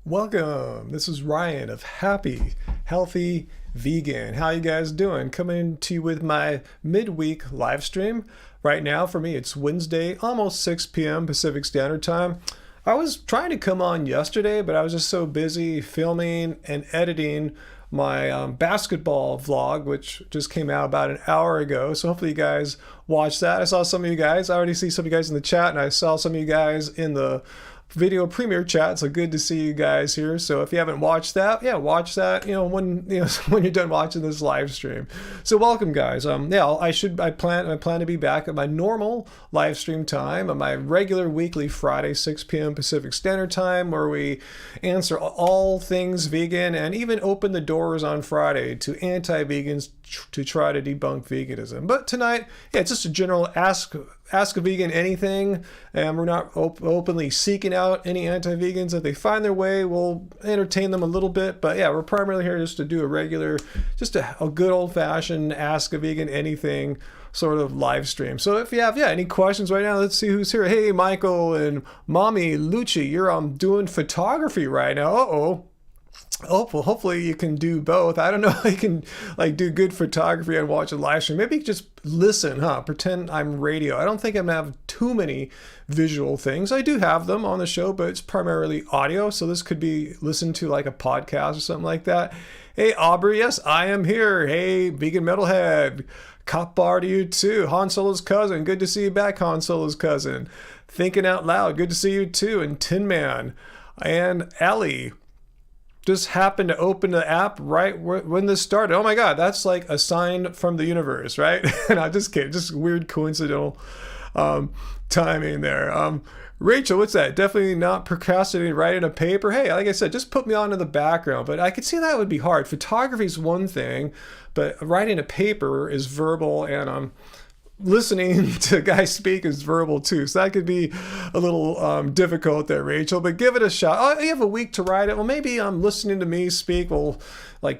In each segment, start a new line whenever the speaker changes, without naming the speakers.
Welcome. This is Ryan of Happy, Healthy, Vegan. How you guys doing? Coming to you with my midweek live stream. Right now for me it's Wednesday, almost 6 p.m. Pacific Standard Time. I was trying to come on yesterday, but I was just so busy filming and editing my basketball vlog, which just came out about an hour ago. So hopefully you guys watched that. I saw some of you guys. I already see some of you guys in the chat, and I saw some of you guys in the video premiere chat, so good to see you guys here. So if you haven't watched that, watch that, when when you're done watching this live stream. So welcome, guys. I plan to be back at my normal live stream time, at my regular weekly Friday 6 p.m. Pacific Standard Time, where we answer all things vegan and even open the doors on Friday to anti-vegans to try to debunk veganism. But tonight, it's just a general ask a vegan anything, and we're not openly seeking out any anti-vegans. If they find their way, we'll entertain them a little bit, but we're primarily here just to do a regular, just a good old-fashioned ask a vegan anything sort of live stream. So if you have any questions right now, let's see who's here. Hey, Michael and Mommy Lucci, you're doing photography right now. Oh, well, hopefully you can do both. I don't know how you can do good photography and watch a live stream. Maybe just listen, pretend I'm radio. I don't think I'm gonna have too many visual things. I do have them on the show, but it's primarily audio. So this could be listened to like a podcast or something like that. Hey, Aubrey, yes, I am here. Hey, Vegan Metalhead. Cop bar to you too. Han Solo's cousin, good to see you back, Han Solo's cousin. Thinking Out Loud, good to see you too. And Tin Man and Ellie just happened to open the app right when this started. Oh my God, that's like a sign from the universe, right? And I just kidding, just weird coincidental timing there. Rachel, what's that? Definitely not procrastinating writing a paper. Hey, like I said, just put me on in the background, but I could see that would be hard. Photography is one thing, but writing a paper is verbal, and listening to guys speak is verbal too, so that could be a little difficult there, Rachel, but give it a shot. Oh, you have a week to write it. Well, maybe listening to me speak will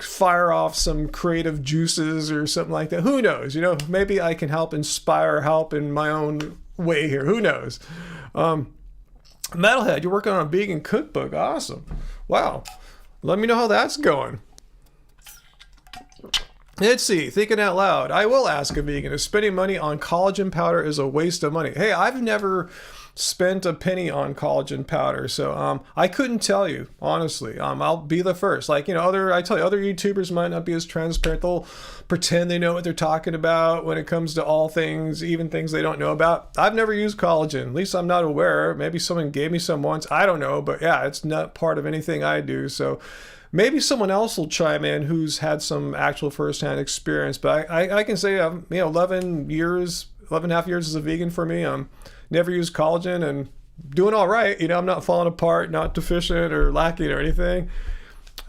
fire off some creative juices or something like that. Who knows? Maybe I can help in my own way here. Who knows? Metalhead, you're working on a vegan cookbook. Awesome. Wow. Let me know how that's going. Let's see, Thinking Out Loud. I will ask a vegan if spending money on collagen powder is a waste of money. Hey, I've never spent a penny on collagen powder, so I couldn't tell you, honestly. I'll be the first. I tell you, other YouTubers might not be as transparent. They'll pretend they know what they're talking about when it comes to all things, even things they don't know about. I've never used collagen. At least I'm not aware. Maybe someone gave me some once. I don't know, but yeah, it's not part of anything I do, so maybe someone else will chime in who's had some actual firsthand experience, but I can say 11 and a half years as a vegan for me. Never used collagen and doing all right. I'm not falling apart, not deficient or lacking or anything.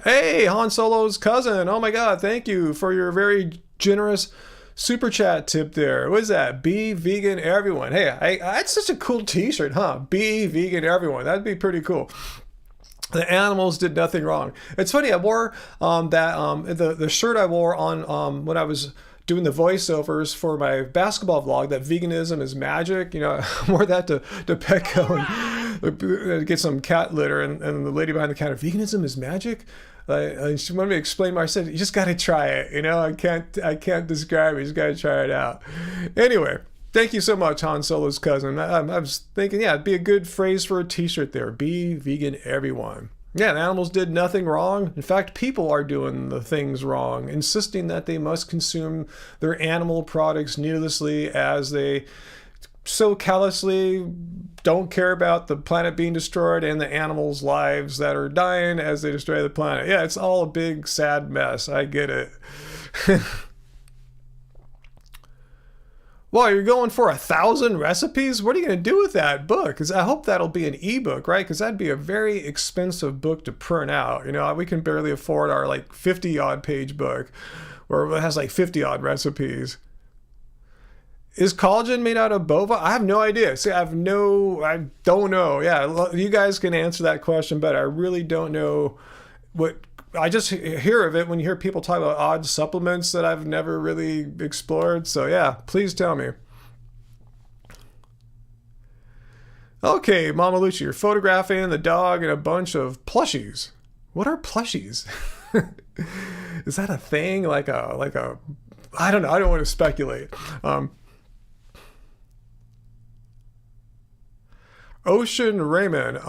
Hey, Han Solo's cousin. Oh my God, thank you for your very generous super chat tip there. What is that? Be vegan, everyone. Hey, that's such a cool t-shirt, huh? Be vegan, everyone. That'd be pretty cool. The animals did nothing wrong. It's funny, I wore the shirt I wore on when I was doing the voiceovers for my basketball vlog, that veganism is magic. I wore that to Petco and get some cat litter, and the lady behind the counter, veganism is magic? And she wanted me to explain more. I said, you just got to try it. I can't describe it. You just got to try it out. Anyway. Thank you so much, Han Solo's cousin. I was thinking, it'd be a good phrase for a t-shirt there. Be vegan, everyone. Yeah, the animals did nothing wrong. In fact, people are doing the things wrong, insisting that they must consume their animal products needlessly, as they so callously don't care about the planet being destroyed and the animals' lives that are dying as they destroy the planet. Yeah, it's all a big, sad mess. I get it. Well, you're going for 1,000 recipes? What are you going to do with that book? Because I hope that'll be an ebook, right? Because that'd be a very expensive book to print out. We can barely afford our 50-odd page book, where it has 50-odd recipes. Is collagen made out of Bova? I have no idea. See, I don't know. Yeah, you guys can answer that question better. I really don't know what. I just hear of it when you hear people talk about odd supplements that I've never really explored. So yeah, please tell me. Okay, Mama Lucia, you're photographing the dog and a bunch of plushies. What are plushies? Is that a thing? Like a I don't know. I don't want to speculate. Ocean Raymond.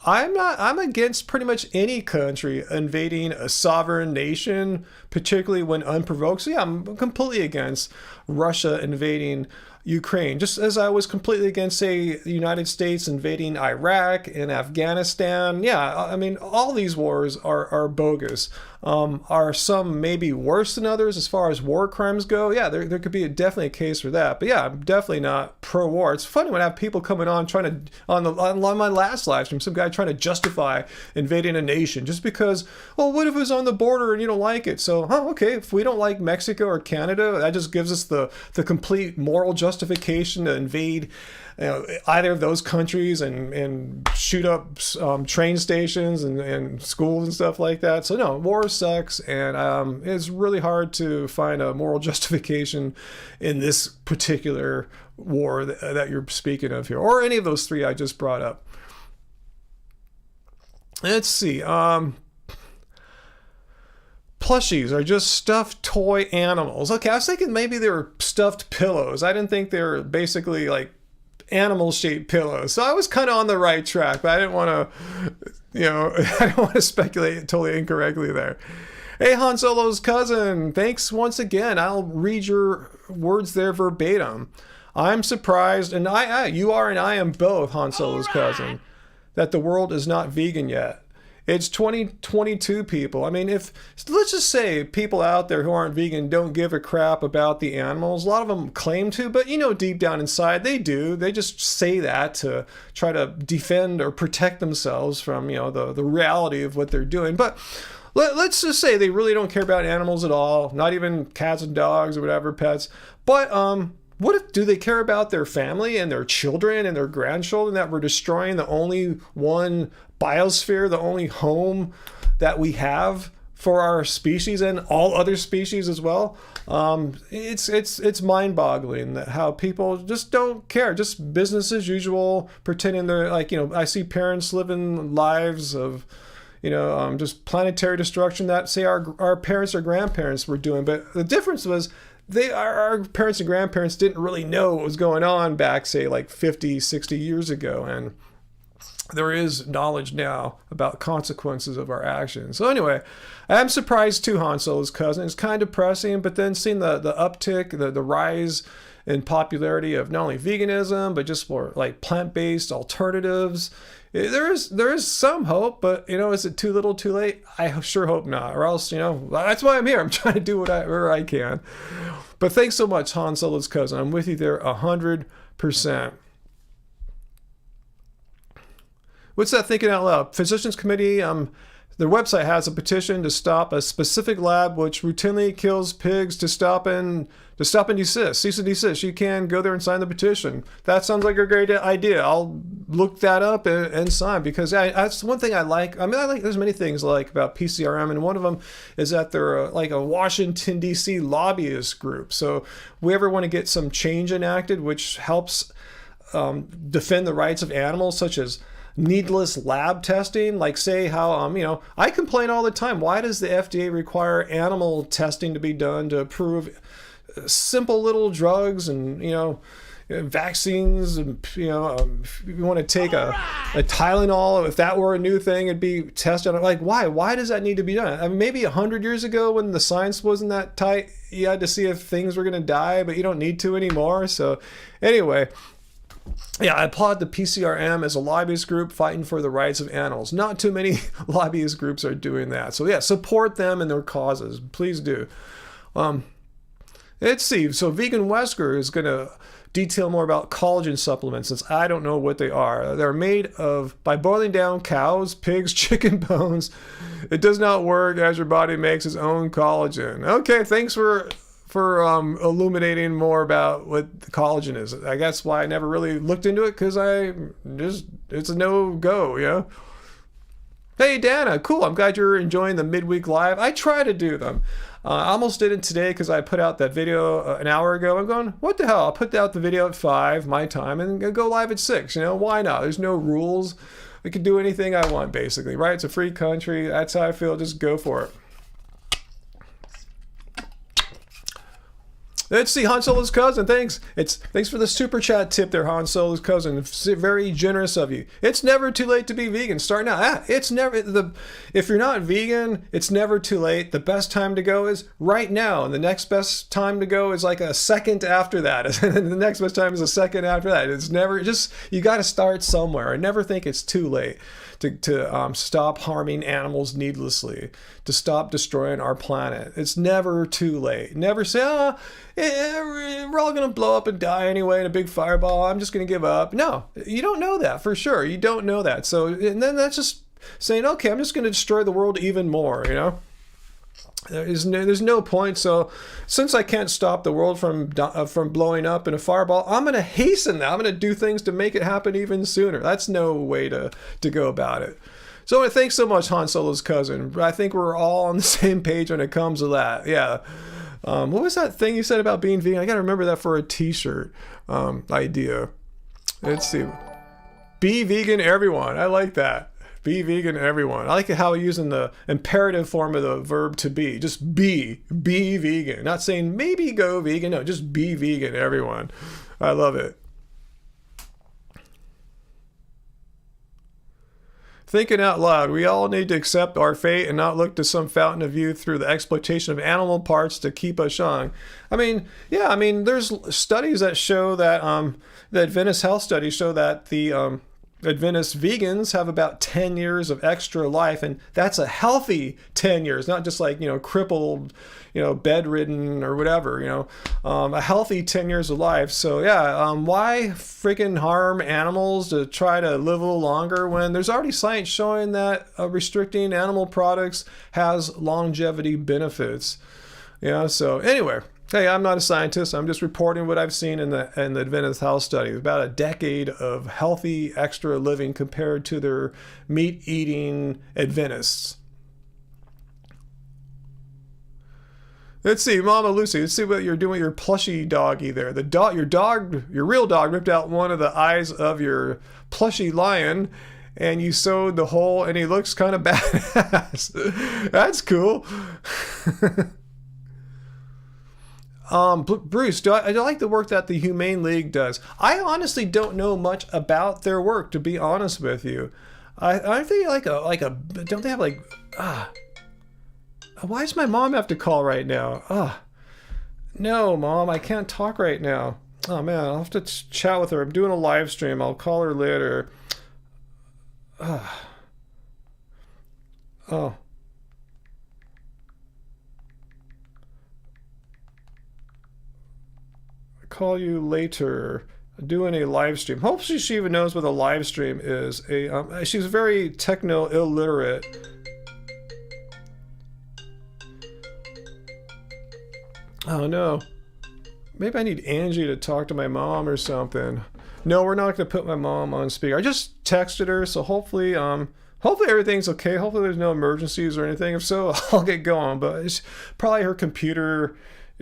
I'm against pretty much any country invading a sovereign nation, particularly when unprovoked. So yeah, I'm completely against Russia invading Ukraine, just as I was completely against, say, the United States invading Iraq and Afghanistan. Yeah, I mean, all these wars are bogus. Are some maybe worse than others as far as war crimes go? Yeah, there could be definitely a case for that. But yeah, I'm definitely not pro-war. It's funny when I have people coming on trying to, on my last live stream, some guy trying to justify invading a nation just because, well, what if it was on the border and you don't like it? So, okay, if we don't like Mexico or Canada, that just gives us the complete moral justification to invade either of those countries and shoot up train stations and schools and stuff like that. So no, war sucks, and it's really hard to find a moral justification in this particular war that you're speaking of here, or any of those three I just brought up. Let's see. Plushies are just stuffed toy animals. Okay, I was thinking maybe they were stuffed pillows. I didn't think they were basically like animal-shaped pillows. So I was kind of on the right track, but I didn't want to, I don't want to speculate totally incorrectly there. Hey, Han Solo's cousin, thanks once again. I'll read your words there verbatim. I'm surprised, and you are and I am both, Han Solo's cousin, that the world is not vegan yet. It's 2022, people. I mean, let's just say people out there who aren't vegan don't give a crap about the animals. A lot of them claim to, but deep down inside they do. They just say that to try to defend or protect themselves from, the reality of what they're doing. But let's just say they really don't care about animals at all, not even cats and dogs or whatever, pets. But do they care about their family and their children and their grandchildren, that we're destroying the only one biosphere, the only home that we have for our species and all other species as well? It's mind-boggling that how people just don't care, just business as usual, pretending they're like, I see parents living lives of just planetary destruction that, say, our parents or grandparents were doing. But the difference was our parents and grandparents didn't really know what was going on back, say, like 50, 60 years ago. And there is knowledge now about consequences of our actions. So anyway, I'm surprised too, Han Solo's cousin. It's kind of depressing, but then seeing the uptick, the rise in popularity of not only veganism, but just more like plant-based alternatives, there is some hope, but is it too little too late? I sure hope not, or else, that's why I'm here. I'm trying to do whatever I can. But thanks so much, Han Solo's cousin. I'm with you there 100%. What's that thinking out loud? Physicians Committee, their website has a petition to stop a specific lab which routinely kills pigs to stop and desist, cease and desist. You can go there and sign the petition. That sounds like a great idea. I'll look that up and sign, because that's one thing I like. I mean, there's many things I like about PCRM, and one of them is that they're like a Washington, D.C. lobbyist group. So if we ever want to get some change enacted, which helps defend the rights of animals, such as needless lab testing, like say how I complain all the time, why does the FDA require animal testing to be done to approve simple little drugs and vaccines, and if you want to take a Tylenol, if that were a new thing, it'd be tested. Like, why does that need to be done? I mean, maybe 100 years ago when the science wasn't that tight, you had to see if things were going to die, but you don't need to anymore. So anyway, yeah, I applaud the PCRM as a lobbyist group fighting for the rights of animals. Not too many lobbyist groups are doing that. So yeah, support them and their causes. Please do. Let's see. So Vegan Wesker is going to detail more about collagen supplements, since I don't know what they are. They're made by boiling down cows, pigs, chicken bones. It does not work as your body makes its own collagen. Okay, thanks for illuminating more about what the collagen is. I guess why I never really looked into it, because it's a no-go, Hey, Dana, cool. I'm glad you're enjoying the midweek live. I try to do them. I almost did it today because I put out that video an hour ago. I'm going, what the hell? I'll put out the video at 5 my time and go live at 6. You know, why not? There's no rules. I can do anything I want, basically, right? It's a free country. That's how I feel. Just go for it. Let's see, Han Solo's cousin. Thanks. Thanks for the super chat tip there, Han Solo's cousin. Very generous of you. It's never too late to be vegan. Start now. It's never if you're not vegan, it's never too late. The best time to go is right now, and the next best time to go is like a second after that. And the next best time is a second after that. It's never you got to start somewhere. I never think it's too late to stop harming animals needlessly, to stop destroying our planet. It's never too late. Never say, we're all going to blow up and die anyway in a big fireball. I'm just going to give up. No, you don't know that for sure. You don't know that. So, and then that's just saying, okay, I'm just going to destroy the world even more, you know? There's no point. So since I can't stop the world from blowing up in a fireball, I'm going to hasten that. I'm going to do things to make it happen even sooner. That's no way to go about it. So thanks so much, Han Solo's cousin. I think we're all on the same page when it comes to that. Yeah. What was that thing you said about being vegan? I got to remember that for a t-shirt idea. Let's see. Be vegan, everyone. I like that. Be vegan, everyone. I like how we're using the imperative form of the verb to be. Just be vegan. Not saying maybe go vegan. No, just be vegan, everyone. I love it. Thinking out loud, we all need to accept our fate and not look to some fountain of youth through the exploitation of animal parts to keep us young. I mean, yeah, I mean, there's studies that show that, the Adventist health studies show that the, Adventist vegans have about 10 years of extra life, and that's a healthy 10 years, not just like, crippled, bedridden or whatever, a healthy 10 years of life. So yeah, why freaking harm animals to try to live a little longer when there's already science showing that restricting animal products has longevity benefits? So anyway. Hey, I'm not a scientist. I'm just reporting what I've seen in the Adventist health study. About a decade of healthy extra living compared to their meat-eating Adventists. Let's see, Mama Lucy. Let's see what you're doing with your plushy doggy there. Your real dog ripped out one of the eyes of your plushy lion, and you sewed the hole, and he looks kind of badass. That's cool. Bruce, I like the work that the Humane League does. I honestly don't know much about their work, to be honest with you. I think don't they have why does my mom have to call right now? No, Mom, I can't talk right now. Oh man, I'll have to chat with her. I'm doing a live stream. I'll call her later. Oh. Call you later. Doing a live stream. Hopefully she even knows what a live stream is. She's very techno illiterate. Oh no. Maybe I need Angie to talk to my mom or something. No, we're not going to put my mom on speaker. I just texted her, so hopefully everything's okay. Hopefully there's no emergencies or anything. If so, I'll get going. But it's probably her computer.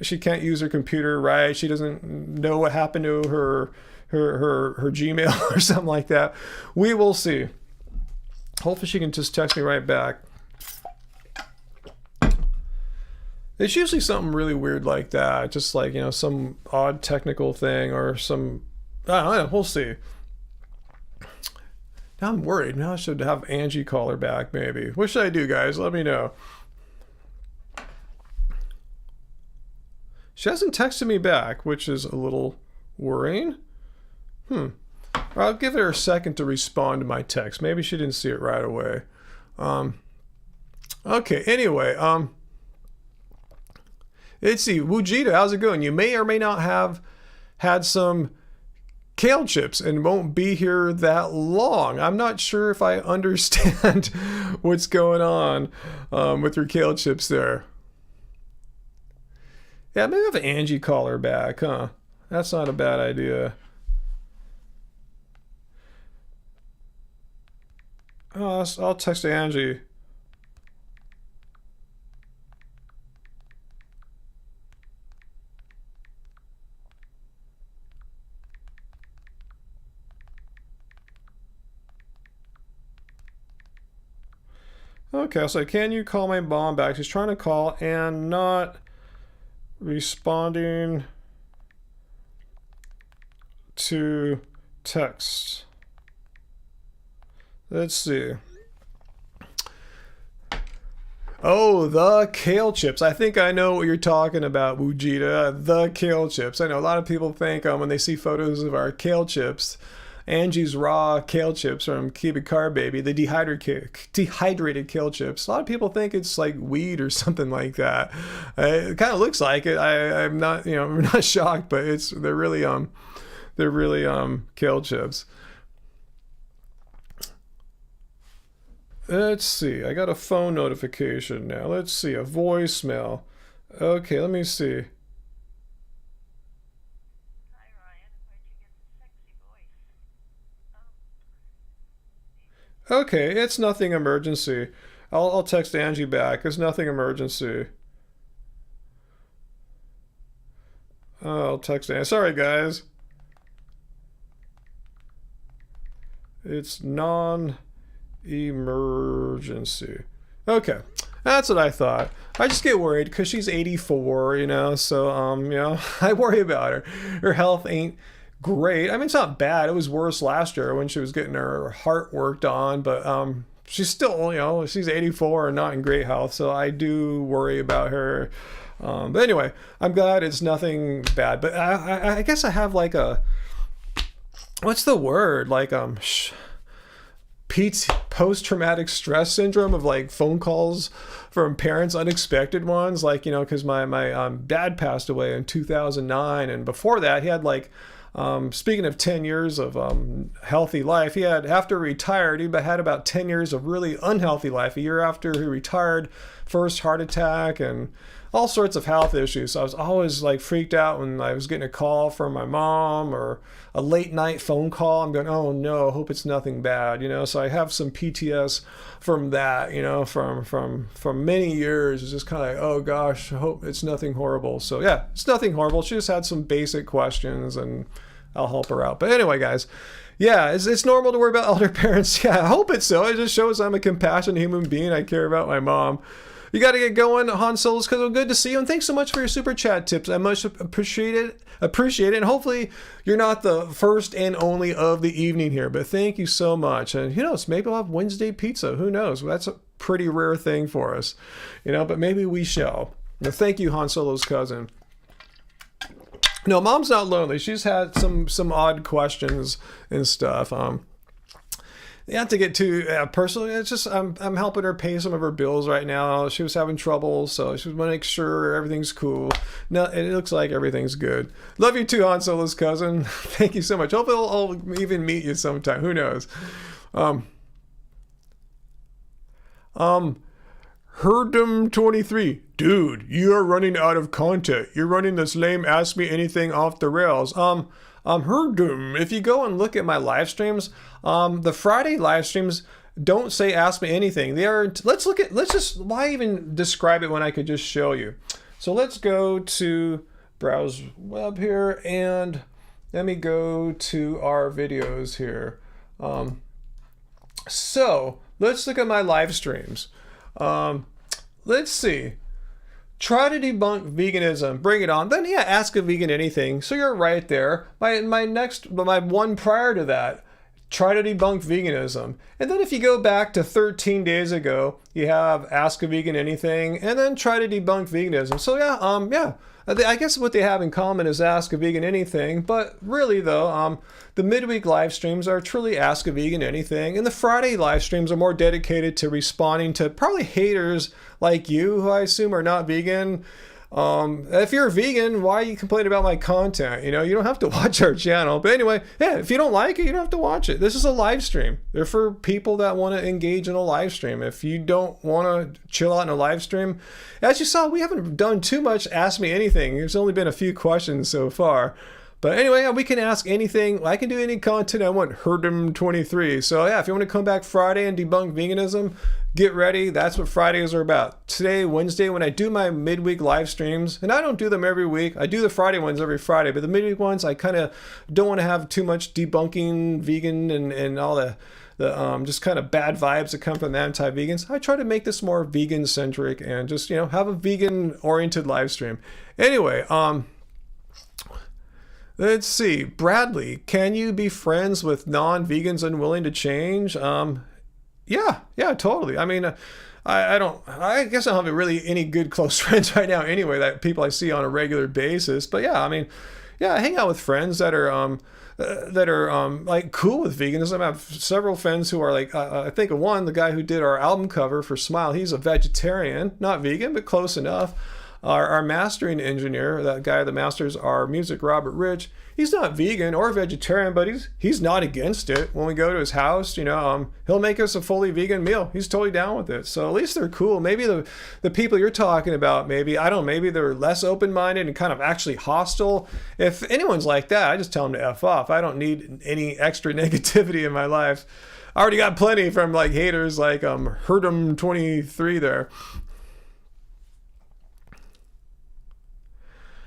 She can't use her computer right. She doesn't know what happened to her Gmail or something like that. We will see. Hopefully she can just text me right back. It's usually something really weird like that. Just like, some odd technical thing or some, I don't know. We'll see. Now I'm worried. Now I should have Angie call her back maybe. What should I do, guys? Let me know. She hasn't texted me back, which is a little worrying. I'll give her a second to respond to my text. Maybe she didn't see it right away. Okay, anyway, let's see. Wujita, how's it going? You may or may not have had some kale chips and won't be here that long. I'm not sure if I understand what's going on with your kale chips there. Yeah, maybe have Angie call her back, huh? That's not a bad idea. Oh, I'll text Angie. Okay, so can you call my mom back? She's trying to call and not responding to text. Let's see. Oh, the kale chips. I think I know what you're talking about, Wujita. The kale chips. I know a lot of people think when they see photos of our kale chips, Angie's raw kale chips from Cubic Car Baby, the dehydrated kale chips. A lot of people think it's like weed or something like that. It kind of looks like it. I'm not, I'm not shocked, but they're really kale chips. Let's see. I got a phone notification now. Let's see. A voicemail. Okay, let me see.
Hi, Ryan. Where'd you get the sexy voice?
Okay, it's nothing emergency. I'll text Angie back. It's nothing emergency. I'll text Angie. Sorry, guys. It's non-emergency. Okay, that's what I thought. I just get worried because she's 84, so I worry about her. Her health ain't great. I mean, it's not bad. It was worse last year when she was getting her heart worked on, but she's still, she's 84 and not in great health, so I do worry about her. But anyway, I'm glad it's nothing bad. But I guess I have like what's the word? Like post-traumatic stress syndrome of like phone calls from parents, unexpected ones, like because my dad passed away in 2009, and before that he had like speaking of 10 years of healthy life, he had, after he retired, he had about 10 years of really unhealthy life. A year after he retired, first heart attack and all sorts of health issues. So I was always like freaked out when I was getting a call from my mom or a late night phone call. I'm going, oh no, I hope it's nothing bad, So I have some PTS from that, from many years. It's just kind of like, oh gosh, I hope it's nothing horrible. So yeah, it's nothing horrible. She just had some basic questions and I'll help her out. But anyway, guys, yeah, it's normal to worry about elder parents. Yeah, I hope it's so. It just shows I'm a compassionate human being. I care about my mom. You got to get going, Han Solos, because it's good to see you. And thanks so much for your super chat tips. I much appreciate it. And hopefully you're not the first and only of the evening here. But thank you so much. And who knows, maybe we'll have Wednesday pizza. Who knows? That's a pretty rare thing for us. But maybe we shall. Now, thank you, Han Solo's cousin. No, Mom's not lonely. She's had some odd questions and stuff. You have to get too personal. It's just I'm helping her pay some of her bills right now. She was having trouble, so she want to make sure everything's cool. No, it looks like everything's good. Love you too, Han Solo's cousin. Thank you so much. Hopefully I'll even meet you sometime. Who knows? Herdum23, dude, you are running out of content. You're running this lame Ask Me Anything off the rails. Herdum, if you go and look at my live streams, the Friday live streams don't say Ask Me Anything. They are, why even describe it when I could just show you? So let's go to browse web here and let me go to our videos here. So let's look at my live streams. Let's see. Try to debunk veganism. Bring it on. Then yeah, ask a vegan anything. So you're right there. My one prior to that. Try to debunk veganism. And then if you go back to 13 days ago, you have ask a vegan anything, and then try to debunk veganism. So yeah. I guess what they have in common is ask a vegan anything, but really though, the midweek live streams are truly ask a vegan anything, and the Friday live streams are more dedicated to responding to probably haters like you, who I assume are not vegan. If you're a vegan, why are you complaining about my content? You don't have to watch our channel. But anyway, yeah, if you don't like it, you don't have to watch it. This is a live stream. They're for people that want to engage in a live stream. If you don't want to chill out in a live stream, as you saw, we haven't done too much Ask Me Anything. There's only been a few questions so far. But anyway, we can ask anything. I can do any content I want. Herdum23. So yeah, if you want to come back Friday and debunk veganism, get ready. That's what Fridays are about. Today, Wednesday, when I do my midweek live streams, and I don't do them every week. I do the Friday ones every Friday, but the midweek ones, I kind of don't want to have too much debunking vegan and all the just kind of bad vibes that come from the anti-vegans. I try to make this more vegan centric and just have a vegan oriented live stream. Anyway, let's see. Bradley, can you be friends with non-vegans unwilling to change? Yeah, totally. I mean, I guess I don't have really any good close friends right now anyway, that people I see on a regular basis. But yeah, I mean, yeah, I hang out with friends that are like cool with veganism. I have several friends who are like, I think of one, the guy who did our album cover for Smile. He's a vegetarian, not vegan, but close enough. Our mastering engineer, that guy that masters our music, Robert Rich, he's not vegan or vegetarian, but he's not against it. When we go to his house, he'll make us a fully vegan meal. He's totally down with it. So at least they're cool. Maybe the people you're talking about, maybe they're less open-minded and kind of actually hostile. If anyone's like that, I just tell them to F off. I don't need any extra negativity in my life. I already got plenty from like haters like Herdum23 there.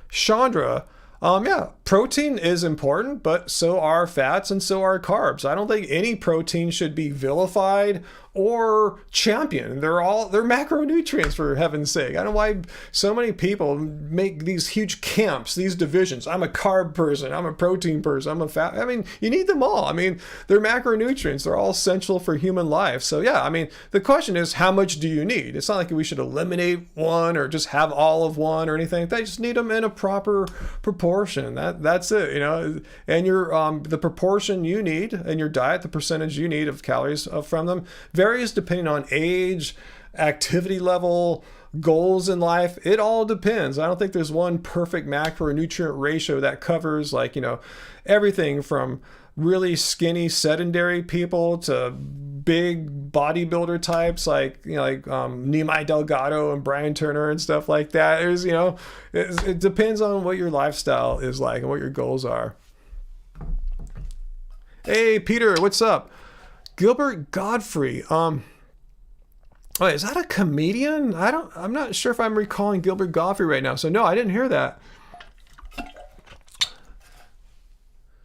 Chandra, yeah, protein is important, but so are fats and so are carbs. I don't think any protein should be vilified or championed. They're macronutrients, for heaven's sake. I don't know why so many people make these huge camps, these divisions. I'm a carb person, I'm a protein person, I'm a fat. I mean, you need them all. I mean, they're macronutrients. They're all essential for human life. So yeah, I mean, the question is, how much do you need? It's not like we should eliminate one or just have all of one or anything. They just need them in a proper proportion. That's it, and the proportion you need in your diet, the percentage you need of calories from them, varies depending on age, activity level, goals in life. It all depends. I don't think there's one perfect macronutrient ratio that covers everything from really skinny sedentary people to big bodybuilder types like Nimai Delgado and Brian Turner and stuff like that. There's it depends on what your lifestyle is like and what your goals are. Hey Peter, what's up? Gilbert Godfrey. Wait, is that a comedian? I'm not sure if I'm recalling Gilbert Godfrey right now. So no, I didn't hear that.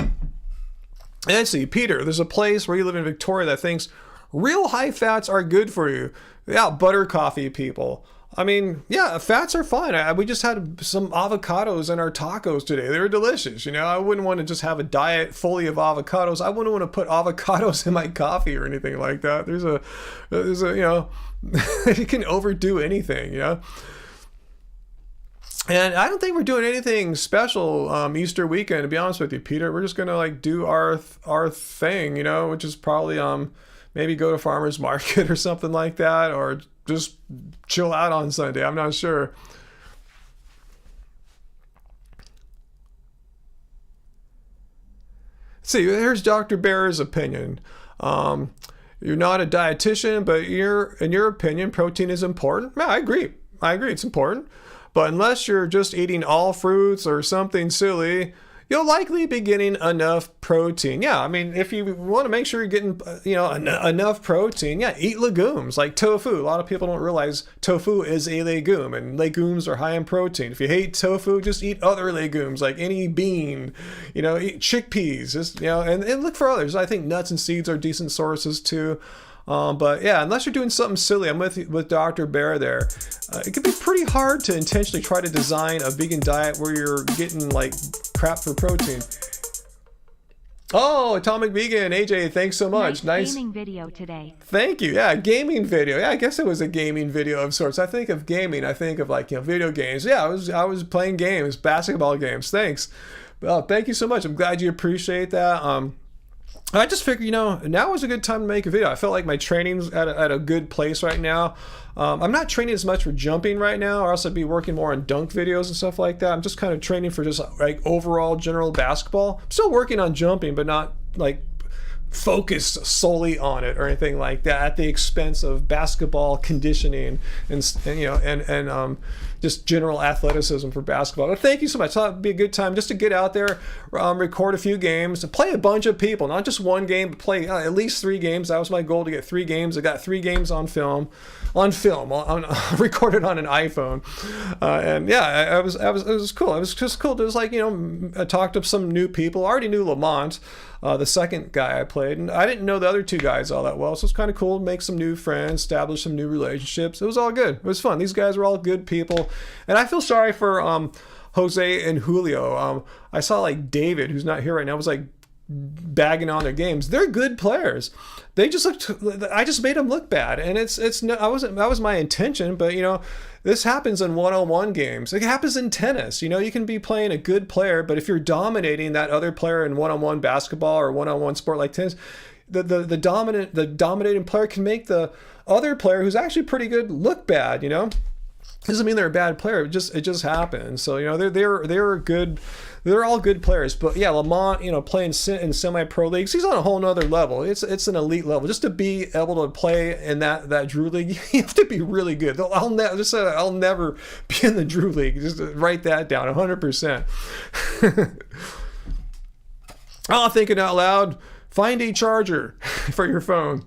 And let's see, Peter, there's a place where you live in Victoria that thinks real high fats are good for you. Yeah, butter coffee people. I mean, yeah, fats are fine. We just had some avocados in our tacos today. They were delicious. I wouldn't want to just have a diet fully of avocados. I wouldn't want to put avocados in my coffee or anything like that. There's a you can overdo anything, And I don't think we're doing anything special Easter weekend, to be honest with you, Peter. We're just gonna do our thing, which is probably maybe go to farmer's market or something like that, or just chill out on Sunday. I'm not sure. See, here's Dr. Bear's opinion. You're not a dietitian, but in your opinion, protein is important. Yeah, I agree. It's important. But unless you're just eating all fruits or something silly, you'll likely be getting enough protein. Yeah, I mean, if you want to make sure you're getting, enough protein, yeah, eat legumes like tofu. A lot of people don't realize tofu is a legume, and legumes are high in protein. If you hate tofu, just eat other legumes like any bean, eat chickpeas, just, and look for others. I think nuts and seeds are decent sources too. But yeah, unless you're doing something silly, I'm with Dr. Bear there. It can be pretty hard to intentionally try to design a vegan diet where you're getting like crap for protein. Oh, Atomic Vegan, AJ, thanks so much. Nice
gaming video today.
Thank you. Yeah, gaming video. Yeah, I guess it was a gaming video of sorts. I think of gaming, I think of video games. Yeah, I was playing games, basketball games. Thanks. Well, thank you so much. I'm glad you appreciate that. I just figured, now is a good time to make a video. I felt like my training's at a good place right now. I'm not training as much for jumping right now, or else I'd be working more on dunk videos and stuff like that. I'm just kind of training for just like overall general basketball. I'm still working on jumping, but not like focused solely on it or anything like that at the expense of basketball conditioning and just general athleticism for basketball. But thank you so much. I thought it'd be a good time just to get out there, record a few games, play a bunch of people, not just one game, but play at least 3 games. That was my goal, to get 3 games. I got 3 games on film. on film, recorded on an iPhone, and yeah, it was cool. It was just cool to just like, you know, I talked to some new people. I already knew Lamont, the second guy I played, and I didn't know the other two guys all that well, so it's kind of cool to make some new friends, establish some new relationships. It was all good. It was fun. These guys were all good people, and I feel sorry for Jose and Julio. I saw like David, who's not here right now, was like bagging on their games. They're good players. They just looked. I just made them look bad, and it's no. I wasn't. That was my intention, but you know, this happens in one-on-one games. It happens in tennis. You know, you can be playing a good player, but if you're dominating that other player in one-on-one basketball or one-on-one sport like tennis, the dominating player can make the other player who's actually pretty good look bad. You know, doesn't mean they're a bad player. It just happens. So you know, they're good. They're all good players, but yeah, Lamont, you know, playing in semi-pro leagues, he's on a whole nother level. It's an elite level. Just to be able to play in that Drew League, you have to be really good. I'll never be in the Drew League. Just write that down, 100%. Oh, thinking out loud, find a charger for your phone.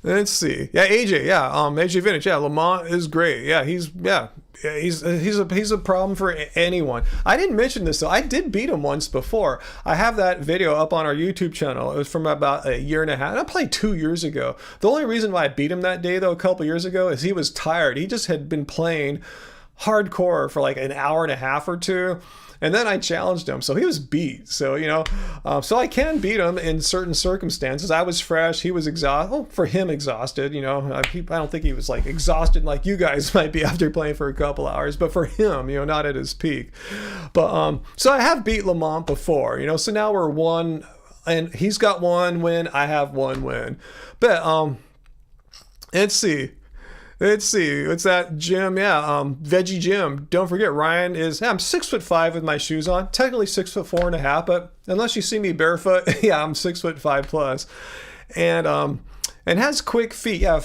Let's see. Yeah, AJ. Yeah, AJ Vintage. Yeah, Lamont is great. Yeah, he's a problem for anyone. I didn't mention this though. I did beat him once before. I have that video up on our YouTube channel. It was from about a year and a half. I played 2 years ago. The only reason why I beat him that day though, a couple years ago, is he was tired. He just had been playing hardcore for like an hour and a half or two. And then I challenged him, so he was beat. So, you know, so I can beat him in certain circumstances. I was fresh, he was exhausted. Well, for him, exhausted, you know. I don't think he was like exhausted like you guys might be after playing for a couple hours, but for him, you know, not at his peak. But so I have beat Lamont before, you know. So now we're one, and he's got one win, I have one win. But let's see. What's that, Jim? Yeah, Veggie Jim. Don't forget, Ryan is. Yeah, I'm 6'5" with my shoes on. Technically 6'4.5", but unless you see me barefoot, yeah, I'm 6'5" plus, and has quick feet. Yeah,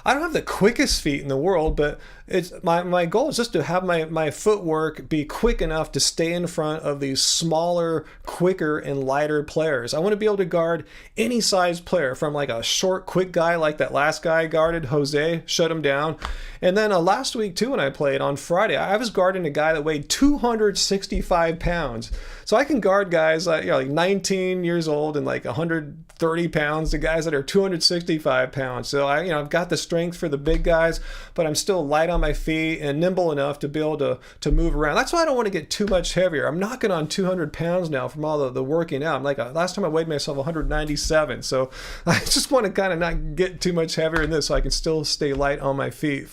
I don't have the quickest feet in the world, but it's my goal is just to have my footwork be quick enough to stay in front of these smaller, quicker, and lighter players. I want to be able to guard any size player, from like a short, quick guy like that last guy I guarded, Jose, shut him down. And then last week too, when I played on Friday, I was guarding a guy that weighed 265 pounds. So I can guard guys like, you know, like 19 years old and like 130 pounds to guys that are 265 pounds. So I've got the strength for the big guys, but I'm still light on my feet and nimble enough to be able to move around. That's why I don't want to get too much heavier. I'm knocking on 200 pounds now from all the working out. I'm like, last time I weighed myself 197. So I just want to kind of not get too much heavier in this so I can still stay light on my feet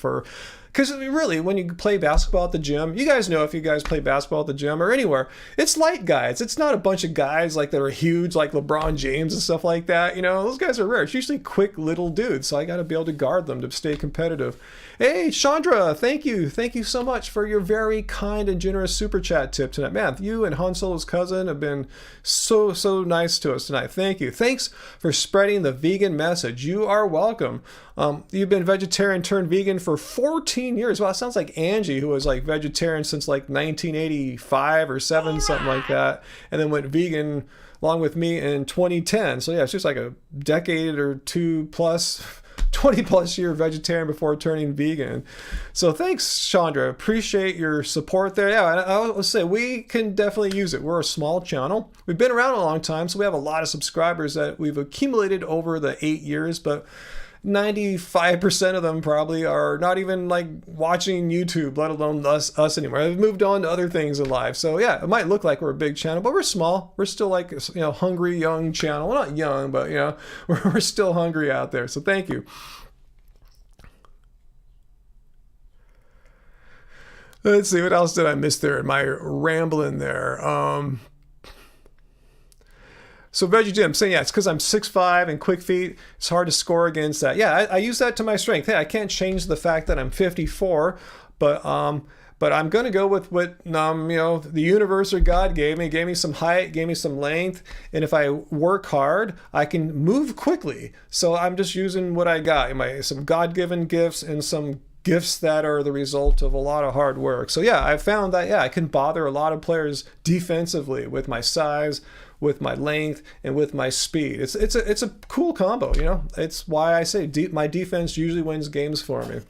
because really, when you play basketball at the gym, you guys know, if you guys play basketball at the gym or anywhere, it's light guys. It's not a bunch of guys like that are huge, like LeBron James and stuff like that. You know, those guys are rare. It's usually quick little dudes, so I got to be able to guard them to stay competitive. Hey, Chandra, thank you so much for your very kind and generous super chat tip tonight. Man, you and Han Solo's cousin have been so nice to us tonight. Thank you. Thanks for spreading the vegan message. You are welcome. You've been vegetarian turned vegan for 14 years. Well, it sounds like Angie, who was like vegetarian since like 1985 or 7, something like that, and then went vegan along with me in 2010. So yeah, it's just like a decade or two plus, 20 plus year vegetarian before turning vegan. So thanks, Chandra. Appreciate your support there. Yeah, I will say we can definitely use it. We're a small channel. We've been around a long time, so we have a lot of subscribers that we've accumulated over the 8 years, but 95% of them probably are not even like watching YouTube, let alone us anymore. They've moved on to other things in life. So yeah, it might look like we're a big channel, but we're small. We're still like, you know, hungry young channel. Well, not young, but you know, we're still hungry out there. So thank you. Let's see, what else did I miss there in my rambling there? So Veggie Jim saying, yeah, it's because I'm 6'5" and quick feet. It's hard to score against that. Yeah, I use that to my strength. Hey, I can't change the fact that I'm 54, but I'm going to go with what you know, the universe or God gave me. Gave me some height, gave me some length, and if I work hard, I can move quickly. So I'm just using what I got. Some God-given gifts and some gifts that are the result of a lot of hard work. So yeah, I found that, yeah, I can bother a lot of players defensively with my size, with my length, and with my speed. It's a cool combo, you know. It's why I say my defense usually wins games for me.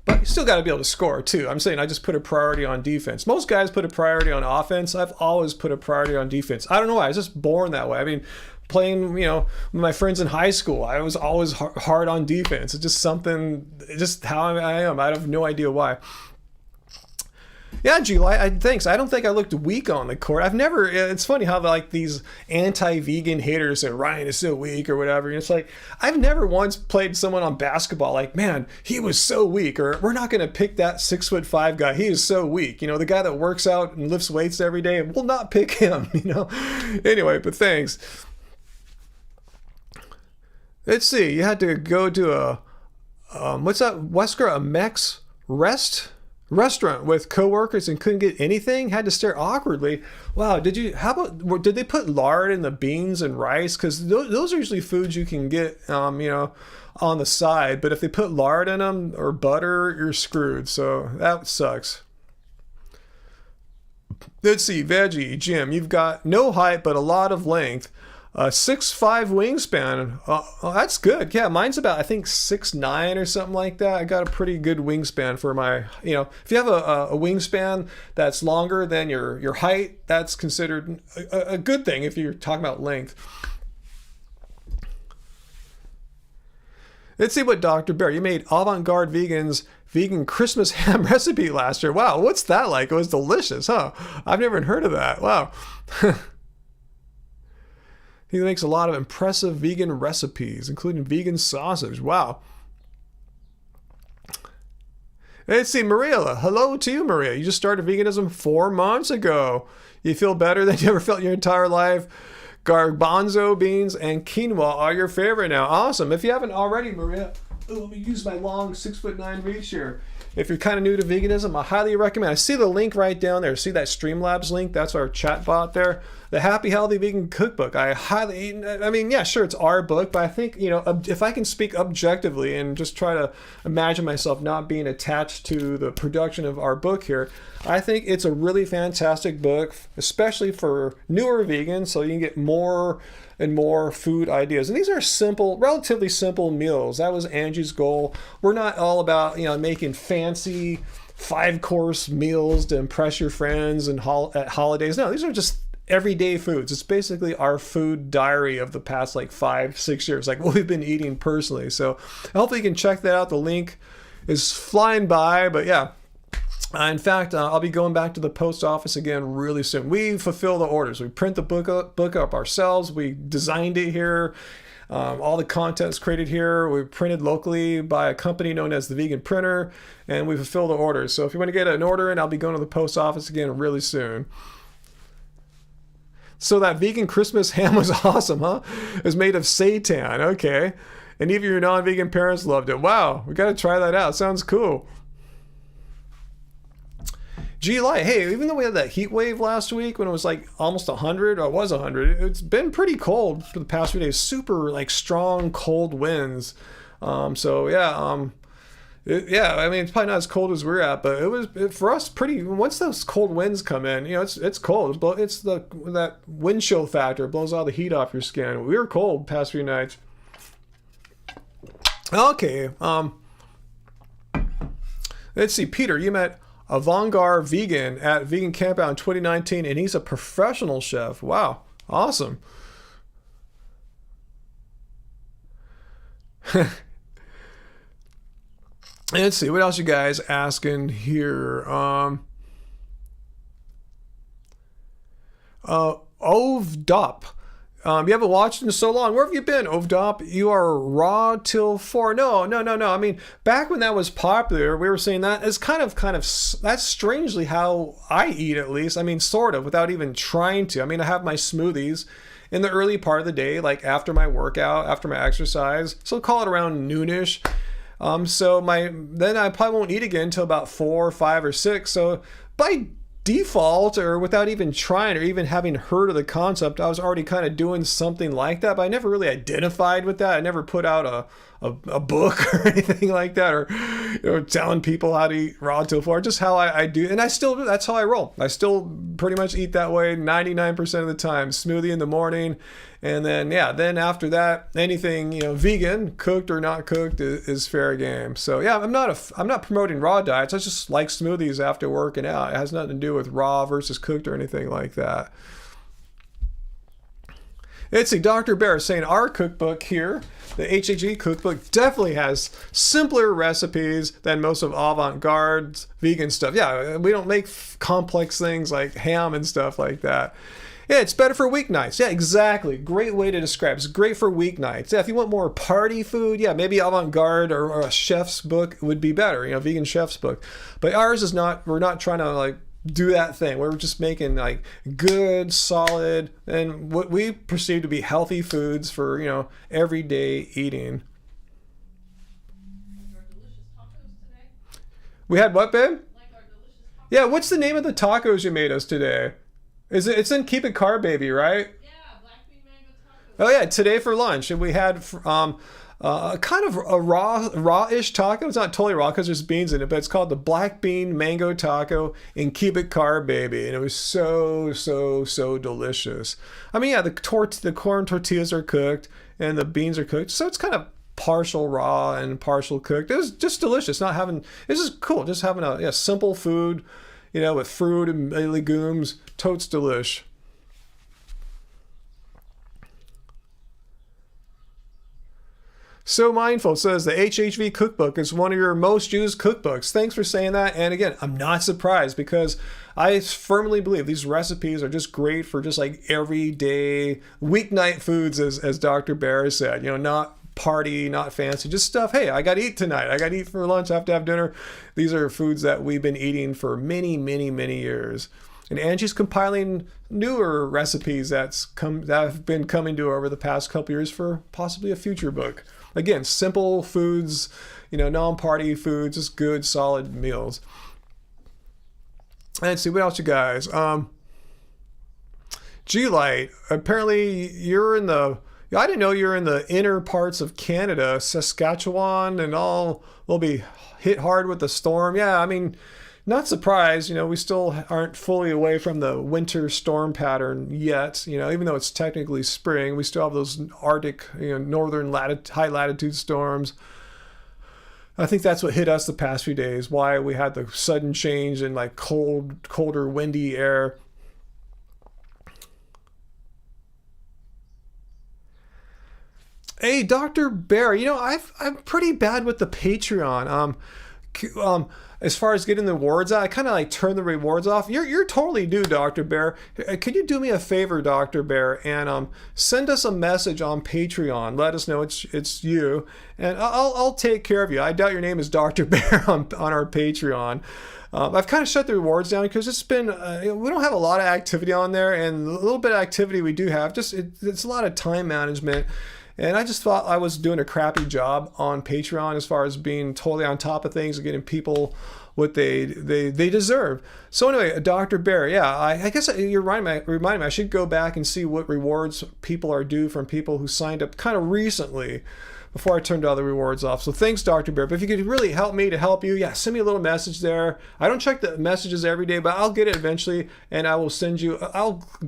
But you still got to be able to score too. I'm saying I just put a priority on defense. Most guys put a priority on offense. I've always put a priority on defense. I don't know why. I was just born that way. I mean, playing, you know, with my friends in high school, I was always hard on defense. It's just something, just how I am. I have no idea why. Yeah, July, thanks. I don't think I looked weak on the court. I've never, it's funny how like these anti-vegan haters say Ryan is so weak or whatever. And it's like, I've never once played someone on basketball like, man, he was so weak, or we're not going to pick that 6'5" guy. He is so weak. You know, the guy that works out and lifts weights every day, we'll not pick him, you know? Anyway, but thanks. Let's see. You had to go to a, what's that, Wesker, a Mex restaurant with coworkers and couldn't get anything, had to stare awkwardly. Wow, did they put lard in the beans and rice? Because those are usually foods you can get you know, on the side, but if they put lard in them or butter, you're screwed. So that sucks. Let's see, veggie Jim, you've got no height but a lot of length. 6'5" wingspan. Oh, that's good. Yeah, mine's about, I think, 6'9" or something like that. I got a pretty good wingspan for my, you know, if you have a wingspan that's longer than your height, that's considered a good thing if you're talking about length. Let's see what Dr. Bear, you made Avant-Garde Vegan's vegan Christmas ham recipe last year. Wow, what's that like? It was delicious, huh? I've never heard of that. Wow. He makes a lot of impressive vegan recipes, including vegan sausage. Wow. Let's see, Maria. Hello to you, Maria. You just started veganism 4 months ago. You feel better than you ever felt in your entire life. Garbanzo beans and quinoa are your favorite now. Awesome. If you haven't already, Maria, let me use my long 6'9" reach here. If you're kind of new to veganism, I highly recommend. I see the link right down there. See that Streamlabs link? That's our chat bot there. The Happy Healthy Vegan Cookbook. I mean, yeah, sure, it's our book, but I think, you know, if I can speak objectively and just try to imagine myself not being attached to the production of our book here, I think it's a really fantastic book, especially for newer vegans, so you can get more and more food ideas. And these are simple, relatively simple meals. That was Angie's goal. We're not all about, you know, making fancy 5-course meals to impress your friends and at holidays. No, these are just everyday foods. It's basically our food diary of the past like 5-6 years, like what we've been eating personally. So hopefully you can check that out. The link is flying by, but yeah. In fact, I'll be going back to the post office again really soon. We fulfill the orders. We print the book up ourselves. We designed it here. All the content's created here. We printed locally by a company known as the Vegan Printer, and we fulfill the orders. So if you want to get an order in, I'll be going to the post office again really soon. So that vegan Christmas ham was awesome, huh? It was made of seitan. Okay. And even your non-vegan parents loved it. Wow. We got to try that out. Sounds cool. G-Light, hey, even though we had that heat wave last week when it was like almost 100, or it was 100, it's been pretty cold for the past few days. Super like strong cold winds. So yeah, yeah, I mean, it's probably not as cold as we're at, but it was for us pretty. Once those cold winds come in, you know, it's cold. It's that wind chill factor blows all the heat off your skin. We were cold past few nights. Okay, let's see, Peter, you met Avant-Garde Vegan at Vegan Campout in 2019, and he's a professional chef. Wow, awesome. Let's see, what else you guys asking here? Ovdop. You haven't watched in so long. Where have you been, Ovdop? You are raw till 4. No. I mean, back when that was popular, we were saying that it's kind of, that's strangely how I eat, at least. I mean, sort of, without even trying to. I mean, I have my smoothies in the early part of the day, like after my workout, after my exercise. So call it around noonish. Then I probably won't eat again until about 4, 5, or 6. So by default, or without even trying or even having heard of the concept, I was already kind of doing something like that, but I never really identified with that. I never put out a book or anything like that, or telling people how to eat raw tofu, just how I do. And I still do. That's how I roll. I still pretty much eat that way 99% of the time. Smoothie in the morning. And then, then after that, anything, vegan, cooked or not cooked is fair game. So yeah, I'm not promoting raw diets. I just like smoothies after working out. It has nothing to do with raw versus cooked or anything like that. It's a Dr. Bear saying our cookbook here, the HHE cookbook, definitely has simpler recipes than most of avant-garde's vegan stuff. Yeah, we don't make complex things like ham and stuff like that. Yeah, it's better for weeknights. Yeah, exactly. Great way to describe it. It's great for weeknights. Yeah, if you want more party food, yeah, maybe avant-garde or a chef's book would be better, vegan chef's book. But ours is not, we're not trying to do that thing. We're just making good, solid, and what we perceive to be healthy foods for, everyday eating.
Like our delicious tacos today?
We had what, babe?
Like our delicious tacos?
Yeah, what's the name of the tacos you made us today? It's in Keep It Carb Baby, right?
Yeah, black bean mango tacos.
Oh yeah, today for lunch, and we had kind of a raw-ish taco. It's not totally raw because there's beans in it, but it's called the black bean mango taco in Keep It Carb Baby, and it was so delicious. I mean, yeah, the corn tortillas are cooked and the beans are cooked, so it's kind of partial raw and partial cooked. It was just delicious. This is cool. Just having a simple food, with fruit and legumes. Totes delish. So Mindful says the HHV cookbook is one of your most used cookbooks. Thanks for saying that. And again, I'm not surprised because I firmly believe these recipes are just great for just everyday weeknight foods, as Dr. Bear said. Not party, not fancy, just stuff. Hey, I got to eat tonight. I got to eat for lunch. I have to have dinner. These are foods that we've been eating for many years. And Angie's compiling newer recipes that have been coming to her over the past couple years for possibly a future book. Again, simple foods, non-party foods, just good, solid meals. Let's see, what else you guys? G-Light, apparently I didn't know you're in the inner parts of Canada, Saskatchewan, and all will be hit hard with the storm. Yeah, I mean, not surprised. We still aren't fully away from the winter storm pattern yet. Even though it's technically spring, we still have those Arctic, northern high latitude storms. I think that's what hit us the past few days. Why we had the sudden change in colder, windy air. Hey, Dr. Bear, I'm pretty bad with the Patreon. As far as getting the rewards out, I kind of turn the rewards off. You're totally due, Dr. Bear. Could you do me a favor, Dr. Bear, and send us a message on Patreon. Let us know it's you, and I'll take care of you. I doubt your name is Dr. Bear on our Patreon. I've kind of shut the rewards down because it's been we don't have a lot of activity on there, and the little bit of activity we do have, it's a lot of time management. And I just thought I was doing a crappy job on Patreon as far as being totally on top of things and getting people what they deserve. So anyway, Dr. Bear, yeah, I guess you're reminding me I should go back and see what rewards people are due from people who signed up kind of recently before I turned all the rewards off. So thanks, Dr. Bear. But if you could really help me to help you, yeah, send me a little message there. I don't check the messages every day, but I'll get it eventually, and I'll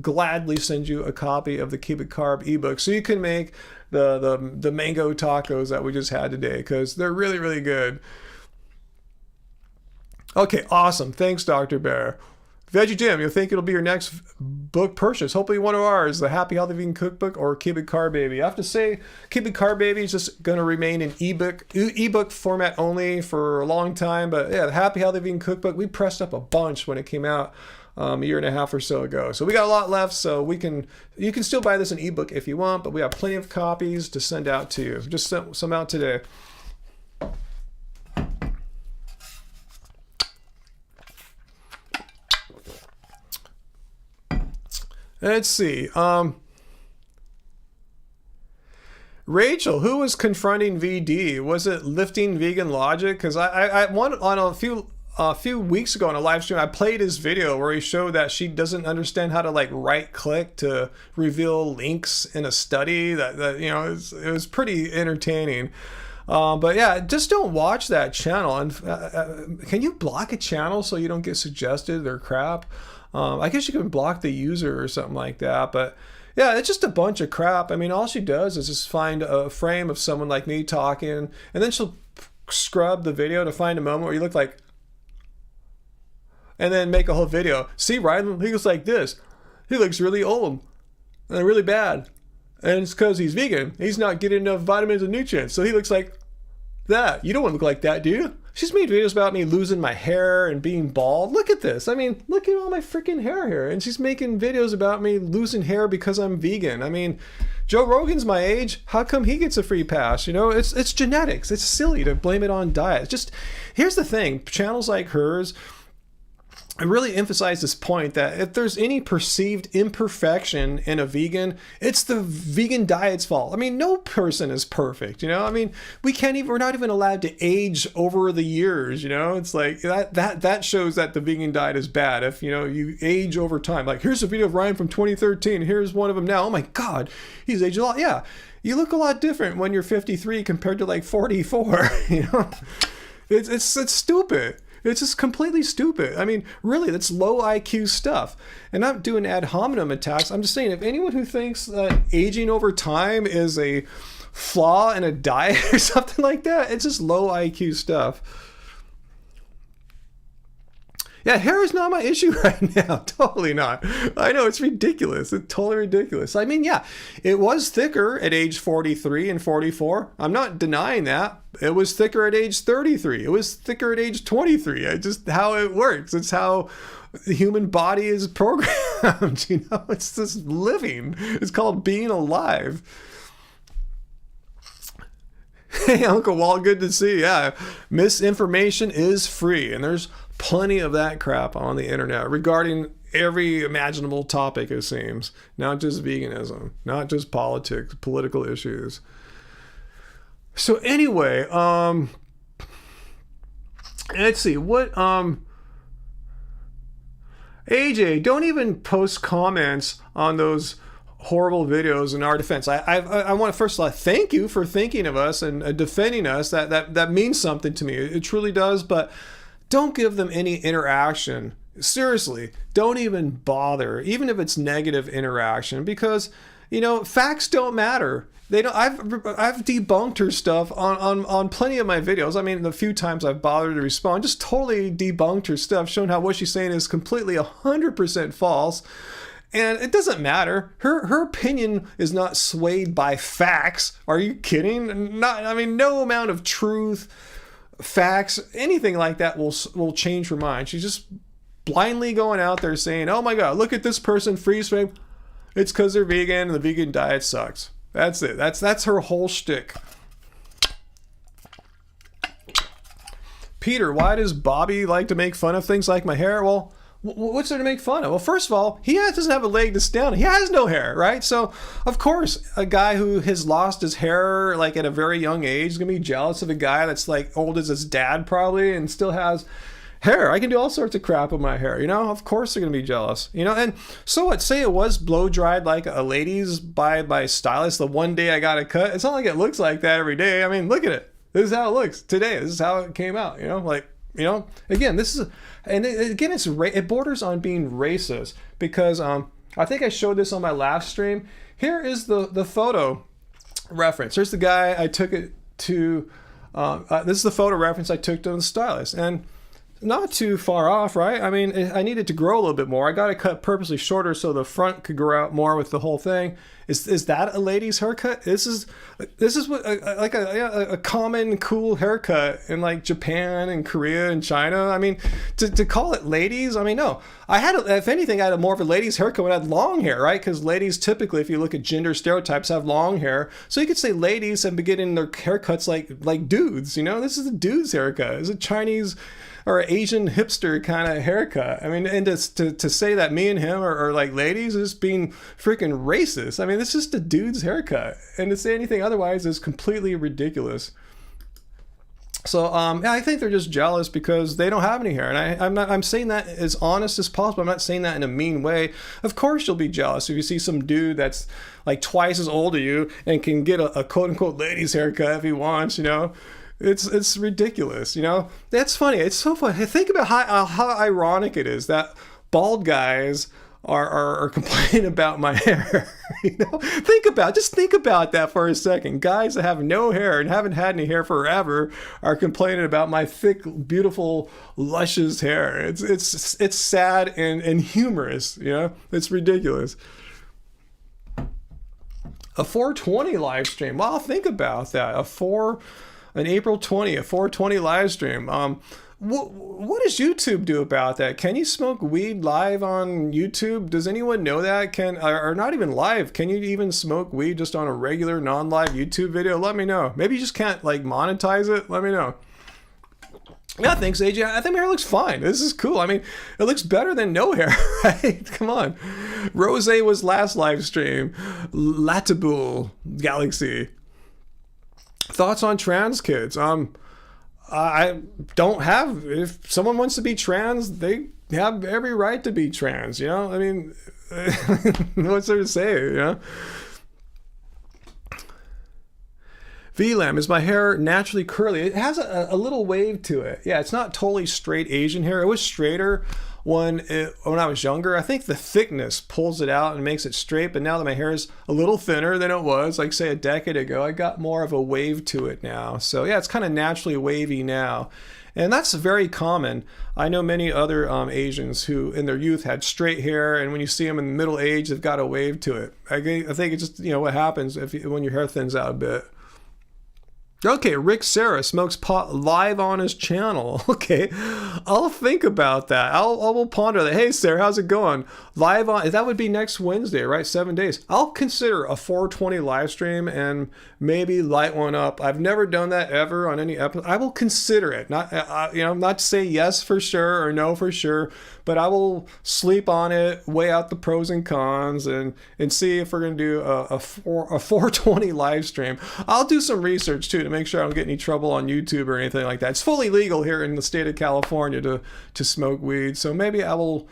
gladly send you a copy of the Keep It Carb ebook so you can make the mango tacos that we just had today, because they're really good. Okay, awesome. Thanks, Dr. Bear. Veggie Jim, you'll think it'll be your next book purchase. Hopefully one of ours, the Happy Healthy Vegan Cookbook or Keep It Carb Baby. I have to say, Keep It Carb Baby is just going to remain in ebook format only for a long time. But yeah, the Happy Healthy Vegan Cookbook, we pressed up a bunch when it came out a year and a half or so ago. So we got a lot left, so you can still buy this in ebook if you want, but we have plenty of copies to send out to you. Just sent some out today. Let's see. Rachel, who was confronting VD? Was it Lifting Vegan Logic? Because I won on a few weeks ago on a live stream, I played his video where he showed that she doesn't understand how to right click to reveal links in a study. That it was pretty entertaining. But yeah, just don't watch that channel. And can you block a channel so you don't get suggested their crap? I guess you can block the user or something like that. But yeah, it's just a bunch of crap. I mean, all she does is just find a frame of someone like me talking, and then she'll scrub the video to find a moment where you look like, and then make a whole video. See, Ryan, he looks like this. He looks really old and really bad. And it's because he's vegan. He's not getting enough vitamins and nutrients. So he looks like that. You don't want to look like that, do you? She's made videos about me losing my hair and being bald. Look at this. I mean, look at all my freaking hair here. And she's making videos about me losing hair because I'm vegan. I mean, Joe Rogan's my age. How come he gets a free pass? You know, it's genetics. It's silly to blame it on diet. It's just, here's the thing. Channels like hers, I really emphasize this point that if there's any perceived imperfection in a vegan, it's the vegan diet's fault. I mean, no person is perfect, you know? I mean, we're not even allowed to age over the years, you know? It's like that shows that the vegan diet is bad. If, you know, you age over time, like here's a video of Ryan from 2013. Here's one of them now. Oh my God, he's aged a lot. Yeah. You look a lot different when you're 53 compared to like 44, you know? It's stupid. It's just completely stupid. I mean, really, that's low IQ stuff. And I'm not doing ad hominem attacks. I'm just saying, if anyone who thinks that aging over time is a flaw in a diet or something like that, it's just low IQ stuff. Yeah, hair is not my issue right now. Totally not. I know, it's ridiculous. It's totally ridiculous. I mean, yeah, it was thicker at age 43 and 44. I'm not denying that. It was thicker at age 33. It was thicker at age 23. It's just how it works. It's how the human body is programmed. You know, it's just living. It's called being alive. Hey, Uncle Walt, good to see you. Yeah, misinformation is free, and there's plenty of that crap on the internet regarding every imaginable topic, it seems. Not just veganism, not just politics, political issues. So anyway, let's see, what, AJ, don't even post comments on those horrible videos in our defense. I want to first of all thank you for thinking of us and defending us. That means something to me. It truly does, but don't give them any interaction. Seriously, don't even bother, even if it's negative interaction, because, you know, facts don't matter. They don't. I've debunked her stuff on plenty of my videos. I mean, the few times I've bothered to respond, just totally debunked her stuff, showing how what she's saying is completely 100% false. And it doesn't matter. Her opinion is not swayed by facts. Are you kidding? No amount of truth, facts, anything like that will change her mind. She's just blindly going out there saying, oh my God, look at this person freeze frame. It's because they're vegan and the vegan diet sucks. That's it. That's her whole shtick. Peter, why does Bobby like to make fun of things like my hair? Well, what's there to make fun of? Well, first of all, he doesn't have a leg to stand on. He has no hair, right? So, of course, a guy who has lost his hair like at a very young age is going to be jealous of a guy that's like old as his dad probably and still has hair. I can do all sorts of crap with my hair, you know? Of course they're going to be jealous, you know? And so what? Say it was blow-dried like a lady's by my stylist the one day I got it cut. It's not like it looks like that every day. I mean, look at it. This is how it looks today. This is how it came out, you know? Like, you know, again, it borders on being racist because I think I showed this on my last stream. Here is the photo reference. Here's the guy I took it to. This is the photo reference I took to the stylist, and not too far off, right? I mean, I needed to grow a little bit more. I got it cut purposely shorter so the front could grow out more with the whole thing. Is that a lady's haircut? This is what like a common cool haircut in like Japan and Korea and China. I mean, to call it ladies, I mean, no. If anything, I had more of a lady's haircut when I had long hair, right? Because ladies typically, if you look at gender stereotypes, have long hair. So you could say ladies have been getting their haircuts like dudes. You know, this is a dude's haircut. It's a Chinese or Asian hipster kind of haircut. I mean, and to say that me and him are like ladies is being freaking racist. I mean, it's just a dude's haircut. And to say anything otherwise is completely ridiculous. So yeah, I think they're just jealous because they don't have any hair, and I'm saying that as honest as possible. I'm not saying that in a mean way. Of course, you'll be jealous if you see some dude that's like twice as old as you and can get a quote unquote lady's haircut if he wants. It's ridiculous. That's funny. It's so funny. Think about how ironic it is that bald guys are complaining about my hair. Think about that for a second. Guys that have no hair and haven't had any hair forever are complaining about my thick, beautiful, luscious hair. It's sad and humorous. It's ridiculous. A 420 live stream. Well, think about that. An April 20, a 420 live stream. What does YouTube do about that? Can you smoke weed live on YouTube? Does anyone know that? Or not even live? Can you even smoke weed just on a regular non-live YouTube video? Let me know. Maybe you just can't like monetize it. Let me know. Yeah, thanks, AJ. I think my hair looks fine. This is cool. I mean, it looks better than no hair, right? Come on. Rose was last live stream. Latibul Galaxy. Thoughts on trans kids? I don't have. If someone wants to be trans, they have every right to be trans. I mean, what's there to say? VLAM, is my hair naturally curly? It has a little wave to it. Yeah, it's not totally straight Asian hair. It was straighter when I was younger. I think the thickness pulls it out and makes it straight, but now that my hair is a little thinner than it was, like say a decade ago, I got more of a wave to it now. So yeah, it's kind of naturally wavy now. And that's very common. I know many other Asians who in their youth had straight hair, and when you see them in the middle age, they've got a wave to it. I think it's just, what happens when your hair thins out a bit. Okay, Rick Sarah smokes pot live on his channel. Okay, I'll think about that. I will ponder that. Hey, Sarah, how's it going? Live on, that would be next Wednesday, right? 7 days. I'll consider a 420 live stream and maybe light one up. I've never done that ever on any episode. I will consider it. Not to say yes for sure or no for sure, but I will sleep on it, weigh out the pros and cons, and see if we're going to do a 420 live stream. I'll do some research too to make sure I don't get any trouble on YouTube or anything like that. It's fully legal here in the state of California to smoke weed. So maybe I will,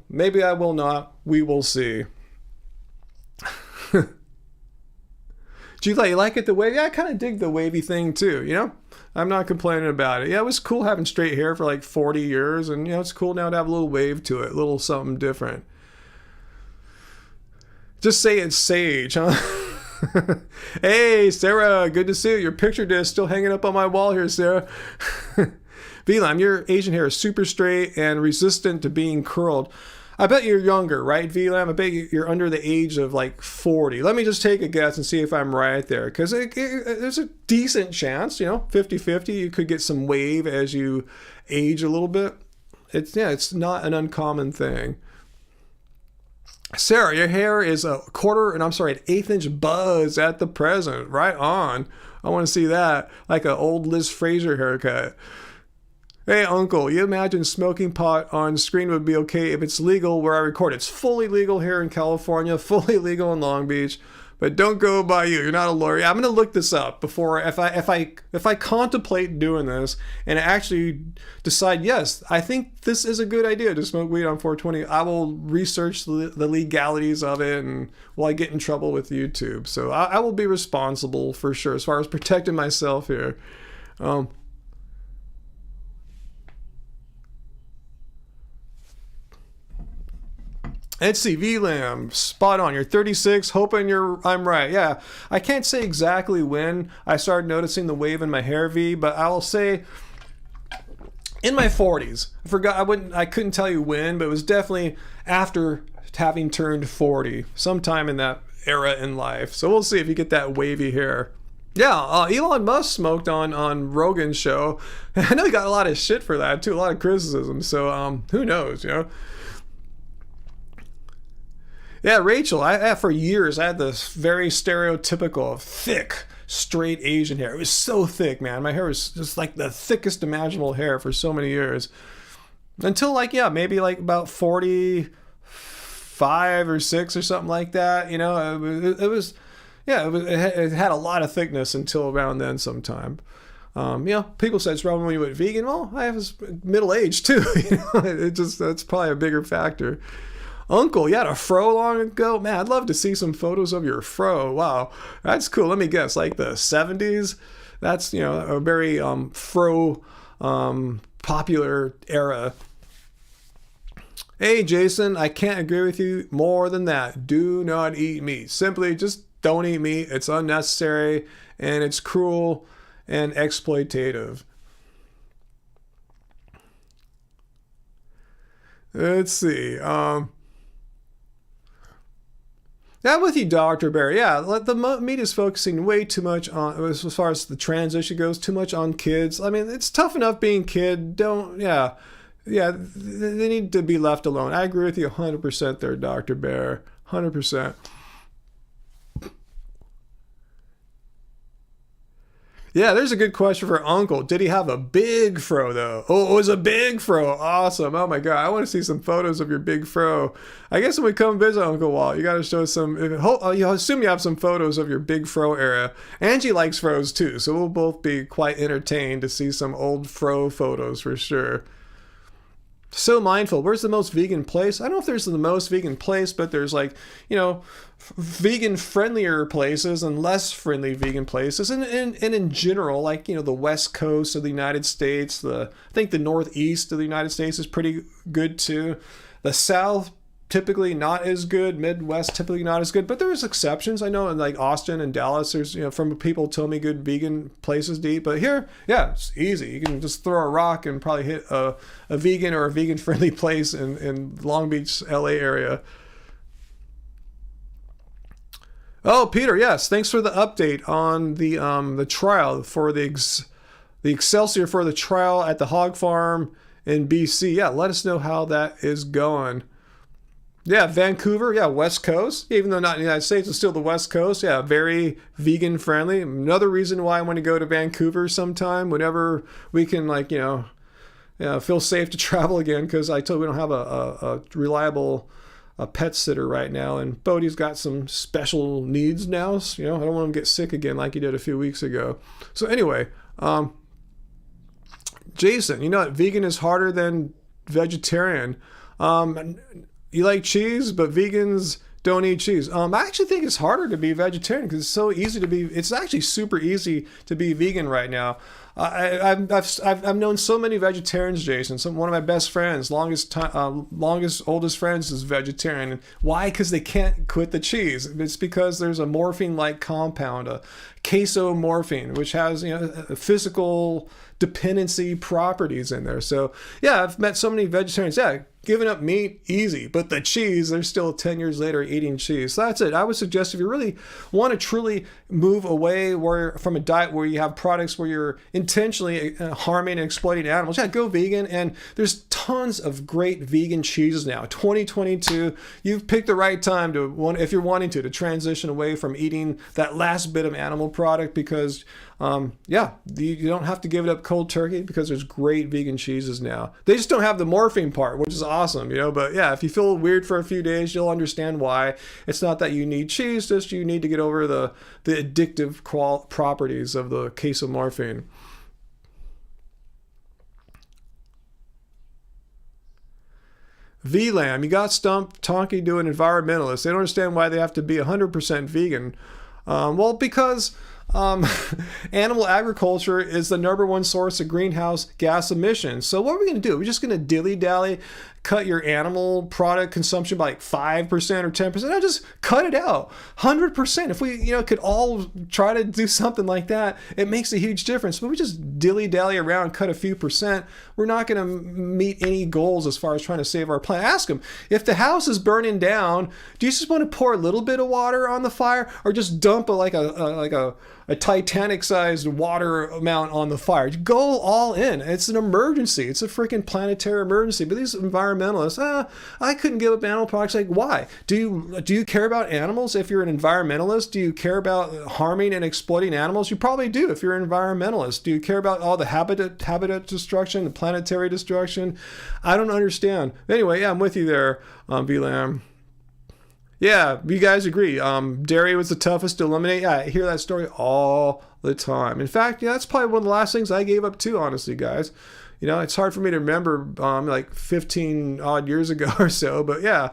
maybe I will not. We will see. Do you like it the wavy? I kind of dig the wavy thing too, I'm not complaining about it. Yeah, it was cool having straight hair for like 40 years, and it's cool now to have a little wave to it, a little something different. Just say it's sage, huh? Hey, Sarah, good to see you. Your picture disc still hanging up on my wall here, Sarah. VLAM, your Asian hair is super straight and resistant to being curled. I bet you're younger, right, VLAM? I bet you're under the age of like 40. Let me just take a guess and see if I'm right there. Because there's a decent chance, 50-50, you could get some wave as you age a little bit. It's not an uncommon thing. Sarah, your hair is an eighth inch buzz at the present. Right on. I want to see that. Like an old Liz Fraser haircut. Hey, Uncle, you imagine smoking pot on screen would be okay if it's legal where I record. It's fully legal here in California, fully legal in Long Beach, but don't go by you. You're not a lawyer. I'm going to look this up before, if I contemplate doing this and actually decide, yes, I think this is a good idea to smoke weed on 420, I will research the legalities of it, and will I get in trouble with YouTube? So I will be responsible for sure as far as protecting myself here. Let's see, VLAM, spot on. You're 36, hoping I'm right. Yeah, I can't say exactly when I started noticing the wave in my hair, V, but I will say in my 40s. I couldn't tell you when, but it was definitely after having turned 40, sometime in that era in life. So we'll see if you get that wavy hair. Yeah, Elon Musk smoked on Rogan's show. I know he got a lot of shit for that too, a lot of criticism. So who knows, Yeah, Rachel, for years I had this very stereotypical thick, straight Asian hair. It was so thick, man. My hair was just like the thickest imaginable hair for so many years. Until maybe about 45 or 6 or something like that. It had a lot of thickness until around then sometime. People say it's wrong when you went vegan. Well, I was middle aged too. That's probably a bigger factor. Uncle, you had a fro long ago? Man, I'd love to see some photos of your fro. Wow, that's cool. Let me guess, like the 70s? That's, a very fro popular era. Hey, Jason, I can't agree with you more than that. Do not eat meat. Simply just don't eat meat. It's unnecessary and it's cruel and exploitative. Let's see. That with you, Dr. Bear. Yeah, the media is focusing way too much on, as far as the trans issue goes, too much on kids. I mean, it's tough enough being kid. Yeah, they need to be left alone. I agree with you 100% there, Dr. Bear. 100%. Yeah, there's a good question for Uncle. Did he have a big fro, though? Oh, it was a big fro. Awesome. Oh, my God. I want to see some photos of your big fro. I guess when we come visit Uncle Walt, you got to show some... You assume you have some photos of your big fro era. Angie likes fros, too, so we'll both be quite entertained to see some old fro photos for sure. So mindful. Where's the most vegan place? I don't know if there's the most vegan place, but there's vegan friendlier places and less friendly vegan places. And in general, the West Coast of the United States, I think the Northeast of the United States is pretty good too. The South, typically not as good. Midwest, typically not as good, but there's exceptions. I know in Austin and Dallas, there's, from people tell me good vegan places to eat, but here, yeah, it's easy. You can just throw a rock and probably hit a vegan or a vegan friendly place in Long Beach, LA area. Oh, Peter, yes, thanks for the update on the trial for the Excelsior for the trial at the hog farm in BC. Yeah, let us know how that is going. Yeah, Vancouver, yeah, West Coast. Even though not in the United States, it's still the West Coast. Yeah, very vegan friendly. Another reason why I want to go to Vancouver sometime, whenever we can, feel safe to travel again, because I told we don't have a reliable pet sitter right now, and Bodie's got some special needs now. So, I don't want him to get sick again like he did a few weeks ago. So anyway, Jason, vegan is harder than vegetarian. You like cheese, but vegans don't eat cheese. I actually think it's harder to be vegetarian because it's so easy to be. It's actually super easy to be vegan right now. I've known so many vegetarians, Jason. One of my best friends, oldest friends, is vegetarian. Why? Because they can't quit the cheese. It's because there's a morphine-like compound, a casomorphine, which has physical dependency properties in there. So yeah, I've met so many vegetarians. Yeah, giving up meat, easy, but the cheese, they're still 10 years later eating cheese. So that's it. I would suggest if you really want to truly move away from a diet where you have products where you're intentionally harming and exploiting animals, yeah, go vegan. And there's tons of great vegan cheeses now. 2022, you've picked the right time if you're wanting to transition away from eating that last bit of animal product, because you don't have to give it up cold turkey, because there's great vegan cheeses now. They just don't have the morphine part, which is awesome, but yeah, if you feel weird for a few days, you'll understand why. It's not that you need cheese, just you need to get over the addictive properties of the casomorphine. VLAM, you got stumped talking to an environmentalist. They don't understand why they have to be 100% vegan. Well, because animal agriculture is the #1 source of greenhouse gas emissions. So what are we going to do? We're just going to dilly-dally, cut your animal product consumption by 5% or 10%. No, just cut it out. 100%. If we, could all try to do something like that, it makes a huge difference. But we just dilly-dally around, cut a few percent. We're not going to meet any goals as far as trying to save our planet. Ask them, if the house is burning down, do you just want to pour a little bit of water on the fire, or just dump a Titanic-sized water amount on the fire? Go all in. It's an emergency. It's a freaking planetary emergency. But these environmentalists, I couldn't give up animal products. Like, why? Do you care about animals if you're an environmentalist? Do you care about harming and exploiting animals? You probably do if you're an environmentalist. Do you care about all the habitat destruction, the planetary destruction? I don't understand. Anyway, yeah, I'm with you there, VLAM. Yeah, you guys agree. Dairy was the toughest to eliminate. Yeah, I hear that story all the time. In fact, yeah, that's probably one of the last things I gave up too, honestly, guys. It's hard for me to remember like 15 odd years ago or so, but yeah.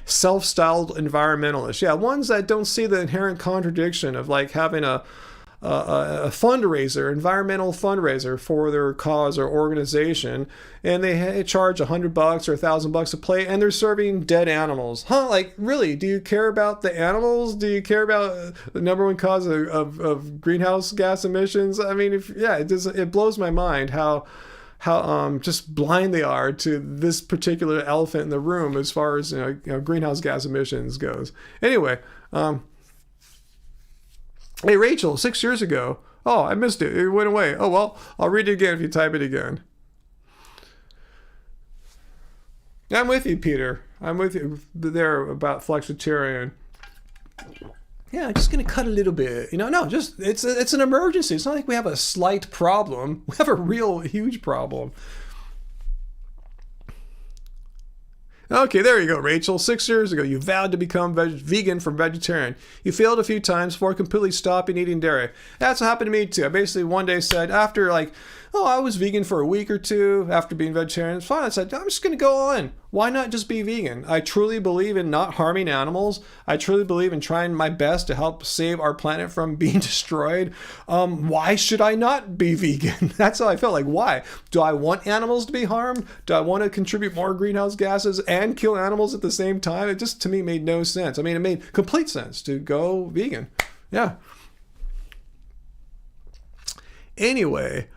Self-styled environmentalists. Yeah, ones that don't see the inherent contradiction of like having a fundraiser, environmental fundraiser for their cause or organization, and they charge $100 or $1,000 a plate, and they're serving dead animals. Huh? Like, really? Do you care about the animals? Do you care about the number one cause of greenhouse gas emissions? I mean, it blows my mind how just blind they are to this particular elephant in the room as far as greenhouse gas emissions goes. Anyway. Hey, Rachel, 6 years ago. Oh, I missed it. It went away. Oh, well, I'll read it again if you type it again. I'm with you, Peter. I'm with you there about flexitarian. Yeah, I'm just going to cut a little bit. No, just it's an emergency. It's not like we have a slight problem. We have a real huge problem. Okay, there you go, Rachel. 6 years ago, you vowed to become vegan from vegetarian. You failed a few times before completely stopping eating dairy. That's what happened to me, too. I basically one day said, after I was vegan for a week or two after being vegetarian. It's fine. I said, I'm just going to go on. Why not just be vegan? I truly believe in not harming animals. I truly believe in trying my best to help save our planet from being destroyed. Why should I not be vegan? That's how I felt. Like, why? Do I want animals to be harmed? Do I want to contribute more greenhouse gases and kill animals at the same time? It just, to me, made no sense. I mean, it made complete sense to go vegan. Yeah. Anyway,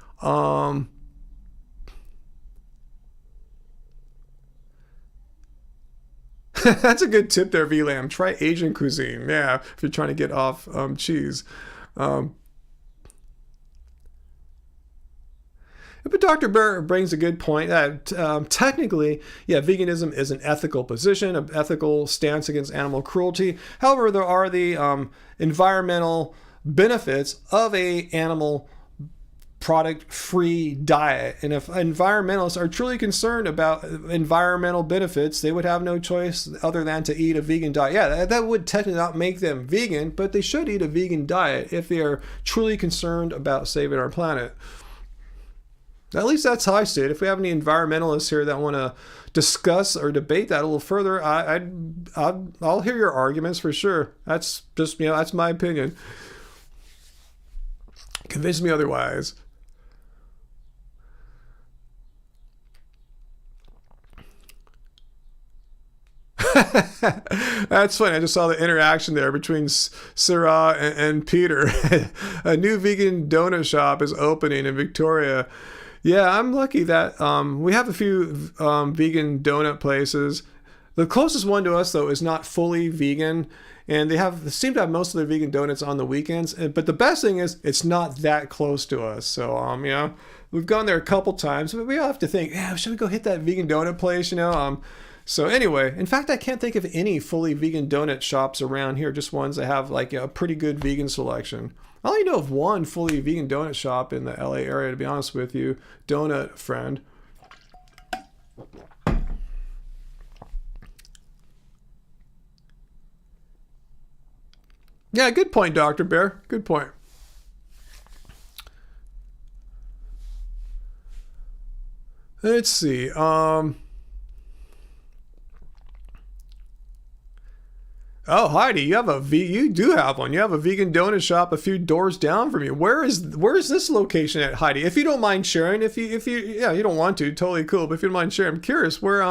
that's a good tip there, VLAM. Try Asian cuisine. Yeah, if you're trying to get off cheese. But Dr. Burr brings a good point that technically, veganism is an ethical position, an ethical stance against animal cruelty. However, there are the environmental benefits of a animal product-free diet. And if environmentalists are truly concerned about environmental benefits, they would have no choice other than to eat a vegan diet. Yeah, that would technically not make them vegan, but they should eat a vegan diet if they are truly concerned about saving our planet. At least that's how I see it. If we have any environmentalists here that want to discuss or debate that a little further, I'll hear your arguments for sure. That's just, that's my opinion. Convince me otherwise. That's funny. I just saw the interaction there between Sarah and Peter. A new vegan donut shop is opening in Victoria. Yeah, I'm lucky that we have a few vegan donut places. The closest one to us, though, is not fully vegan, and they seem to have most of their vegan donuts on the weekends. But the best thing is, it's not that close to us. So, we've gone there a couple times, but we all have to think, should we go hit that vegan donut place? So anyway, in fact, I can't think of any fully vegan donut shops around here. Just ones that have like a pretty good vegan selection. I only know of one fully vegan donut shop in the LA area, to be honest with you. Donut Friend. Yeah, good point, Dr. Bear. Good point. Let's see. Oh, Heidi, you do have one. You have a vegan donut shop a few doors down from you. Where is this location at, Heidi? If you don't mind sharing, if you you don't want to, totally cool. But if you don't mind sharing, I'm curious where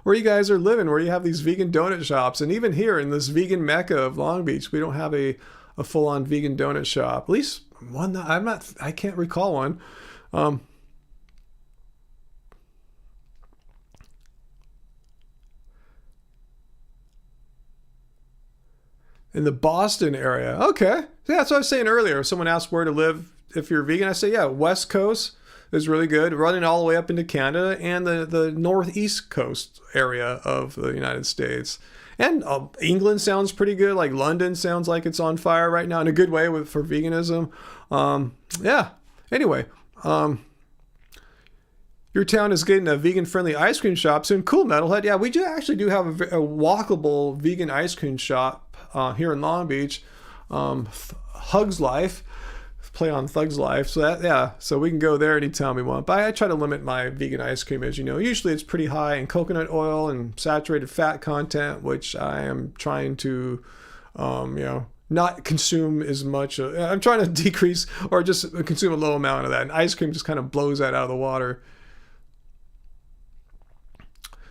you guys are living, where you have these vegan donut shops. And even here in this vegan mecca of Long Beach, we don't have a full-on vegan donut shop. At least one that I can't recall one. In the Boston area. Okay. Yeah, that's what I was saying earlier. If someone asked where to live if you're vegan, I say, West Coast is really good, running all the way up into Canada and the northeast coast area of the United States. And England sounds pretty good. Like London sounds like it's on fire right now in a good way for veganism. Anyway, Your town is getting a vegan-friendly ice cream shop soon. Cool, Metalhead. Yeah, we do have a walkable vegan ice cream shop here in Long Beach. Hugs Life. Play on Thug's Life. So that, yeah, so we can go there anytime we want. But I try to limit my vegan ice cream, as you know. Usually it's pretty high in coconut oil and saturated fat content, which I am trying to, not consume as much. I'm trying to decrease or just consume a low amount of that. And ice cream just kind of blows that out of the water.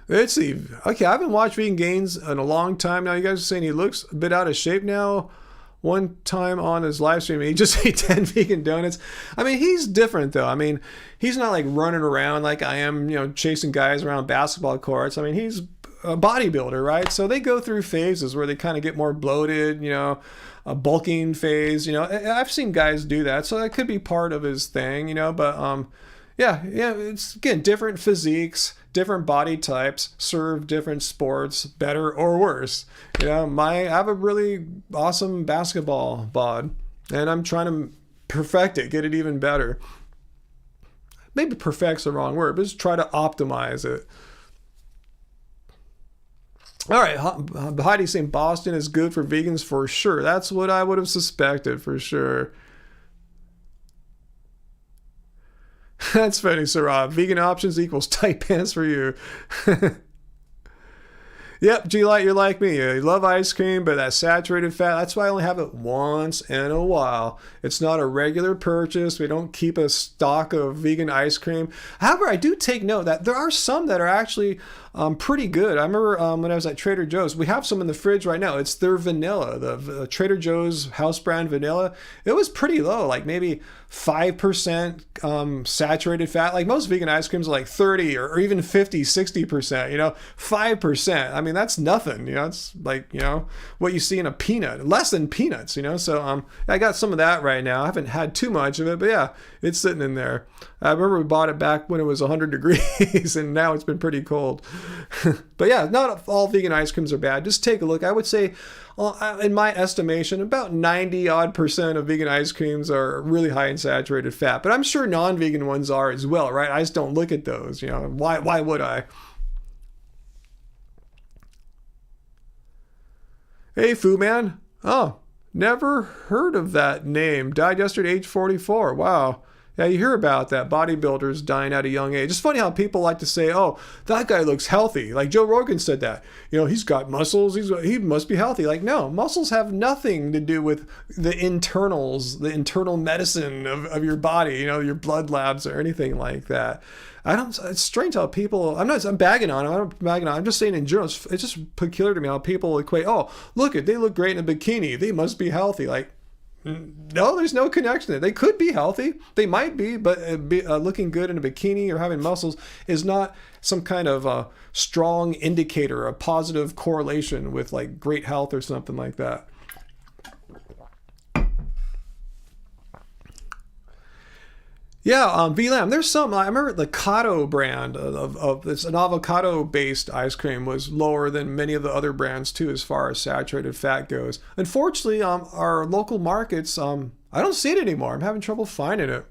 Let's see. Okay, I haven't watched Vegan Gains in a long time now. You guys are saying he looks a bit out of shape now. One time on his live stream, he just ate 10 vegan donuts. I mean, he's different though. I mean, he's not like running around like I am, chasing guys around basketball courts. I mean, he's a bodybuilder, right? So they go through phases where they kind of get more bloated, a bulking phase. I've seen guys do that. So that could be part of his thing, but yeah, it's again, different physiques, different body types serve different sports better or worse. I have a really awesome basketball bod, and I'm trying to perfect it, get it even better. Maybe perfect's the wrong word, but just try to optimize it. All right, Heidi's saying Boston is good for vegans for sure. That's what I would have suspected for sure. That's funny, Sarah. Vegan options equals tight pants for you. Yep, G-Light, you're like me. You love ice cream, but that saturated fat, that's why I only have it once in a while. It's not a regular purchase. We don't keep a stock of vegan ice cream. However, I do take note that there are some that are actually pretty good. I remember when I was at Trader Joe's, we have some in the fridge right now. It's their vanilla, the Trader Joe's house brand vanilla. It was pretty low, like maybe 5% saturated fat. Like most vegan ice creams are like 30 or even 50, 60%, 5%. I mean, that's nothing, it's like, what you see in a peanut, less than peanuts, so I got some of that right now. I haven't had too much of it, but yeah, it's sitting in there. I remember we bought it back when it was 100 degrees and now it's been pretty cold. But yeah, not all vegan ice creams are bad. Just take a look. I would say, in my estimation, about 90% of vegan ice creams are really high in saturated fat. But I'm sure non-vegan ones are as well, right? I just don't look at those. Why would I? Hey, Fu Man. Oh, never heard of that name. Died yesterday, age 44. Wow. Yeah, you hear about that. Bodybuilders dying at a young age. It's funny how people like to say, oh, that guy looks healthy. Like Joe Rogan said that. He's got muscles. He must be healthy. Like, no, muscles have nothing to do with the internals, the internal medicine of your body, your blood labs or anything like that. It's strange how people, I'm bagging on them. I'm just saying in general, it's just peculiar to me how people equate, oh, they look great in a bikini. They must be healthy. Like, no, there's no connection there. They could be healthy. They might be, but looking good in a bikini or having muscles is not some kind of strong indicator, a positive correlation with like great health or something like that. Yeah, VLAM. There's some. I remember the Kato brand of it's an avocado-based ice cream was lower than many of the other brands too, as far as saturated fat goes. Unfortunately, our local markets, I don't see it anymore. I'm having trouble finding it.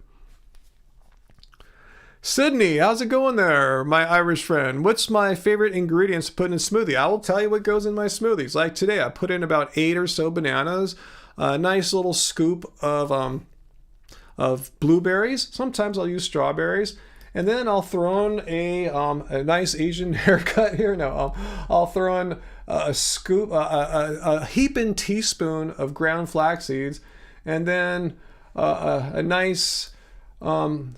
Sydney, how's it going there, my Irish friend? What's my favorite ingredients to put in a smoothie? I will tell you what goes in my smoothies. Like today, I put in about 8 or so bananas, a nice little scoop of blueberries. Sometimes I'll use strawberries, and then I'll throw in a nice Asian haircut here. No, I'll throw in a scoop, a heaping teaspoon of ground flax seeds, and then a nice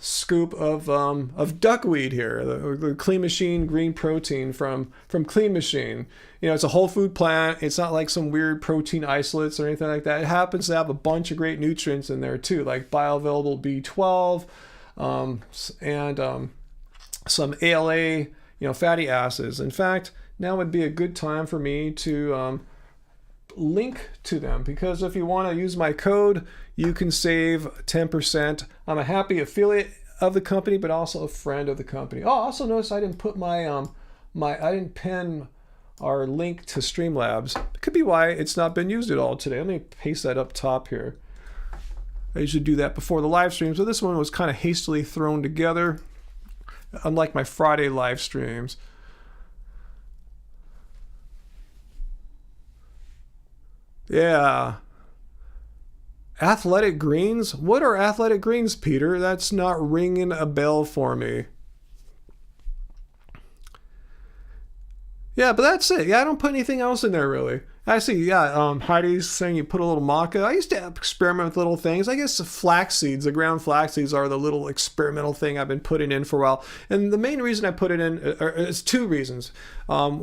scoop of duckweed here, the Clean Machine green protein from Clean Machine. It's a whole food plant. It's not like some weird protein isolates or anything like that. It happens to have a bunch of great nutrients in there too, like bioavailable B12 and some ALA, fatty acids. In fact, now would be a good time for me to link to them, because if you want to use my code, you can save 10%. I'm a happy affiliate of the company, but also a friend of the company. Oh, also notice I didn't put I didn't pin our link to Streamlabs. It could be why it's not been used at all today. Let me paste that up top here. I usually do that before the live stream, so this one was kind of hastily thrown together. unlike my Friday live streams. Yeah. Athletic greens? What are athletic greens, Peter? That's not ringing a bell for me. Yeah, but that's it. Yeah, I don't put anything else in there really. I see, yeah, Heidi's saying you put a little maca. I used to experiment with little things. I guess flax seeds, the ground flax seeds are the little experimental thing I've been putting in for a while. And the main reason I put it in is two reasons.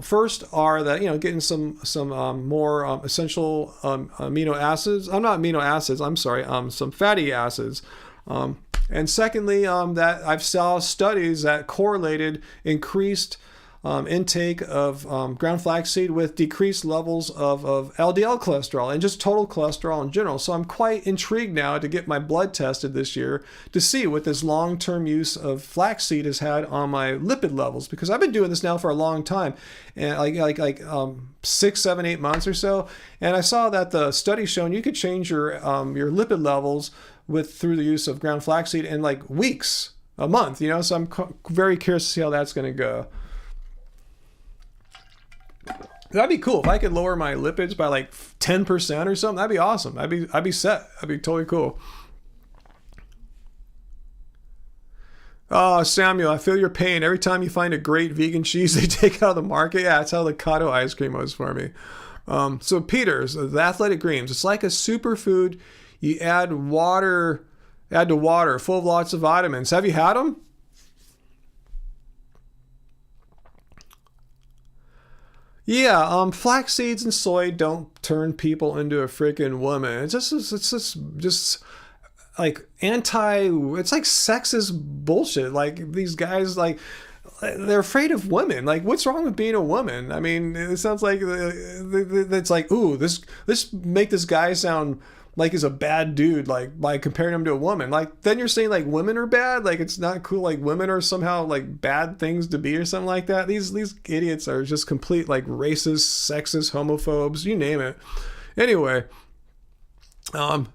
First are that, getting some more essential amino acids. Not amino acids, I'm sorry, some fatty acids. And secondly, that I've saw studies that correlated increased intake of ground flaxseed with decreased levels of LDL cholesterol and just total cholesterol in general. So I'm quite intrigued now to get my blood tested this year to see what this long-term use of flaxseed has had on my lipid levels, because I've been doing this now for a long time, and like 6, 7, 8 months or so. And I saw that the study showing you could change your lipid levels through the use of ground flaxseed in like weeks, a month. So I'm very curious to see how that's going to go. That'd be cool if I could lower my lipids by like 10% or something. That'd be awesome. I'd be set. That'd be totally cool. Oh, Samuel, I feel your pain. Every time you find a great vegan cheese they take out of the market. Yeah, that's how the Kato ice cream was for me. So Peter's, the athletic greens. It's like a superfood. You add to water full of lots of vitamins. Have you had them? Yeah, flax seeds and soy don't turn people into a freaking woman. It's just like it's like sexist bullshit. Like these guys, like they're afraid of women. Like, what's wrong with being a woman? I mean, it sounds like it's like, ooh, this make this guy sound like he's a bad dude, like by comparing him to a woman. Like then you're saying like women are bad, like it's not cool, like women are somehow like bad things to be or something like that. These idiots are just complete like racist, sexist, homophobes, you name it. Anyway, yeah,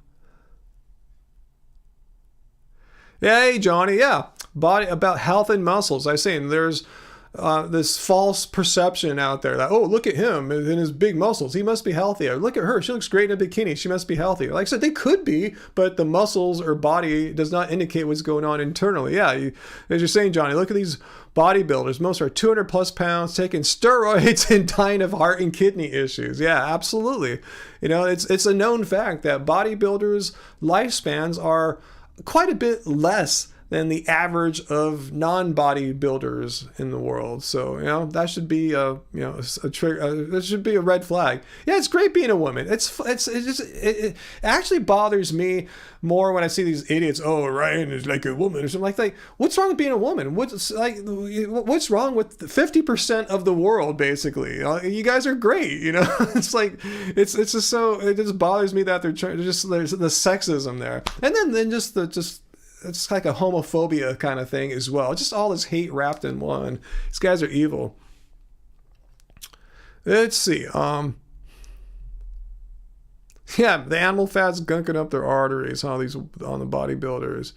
hey Johnny, yeah, body about health and muscles. I was saying there's this false perception out there that, oh, look at him and his big muscles, he must be healthy. Or look at her, she looks great in a bikini, she must be healthy. Like I said, they could be, but the muscles or body does not indicate what's going on internally. Yeah, as you're saying, Johnny, look at these bodybuilders. Most are 200 plus pounds, taking steroids and dying of heart and kidney issues. Yeah, absolutely. It's a known fact that bodybuilders' lifespans are quite a bit less than the average of non-bodybuilders in the world. So, that should be a trigger. That should be a red flag. Yeah, it's great being a woman. It actually bothers me more when I see these idiots. Oh, Ryan is like a woman or something like. What's wrong with being a woman? What's wrong with 50% of the world? Basically, you guys are great. It's like it just bothers me that they're trying to there's the sexism there, and then just it's like a homophobia kind of thing as well. Just all this hate wrapped in one. These guys are evil. Let's see. Yeah, the animal fat's gunking up their arteries, these on the bodybuilders.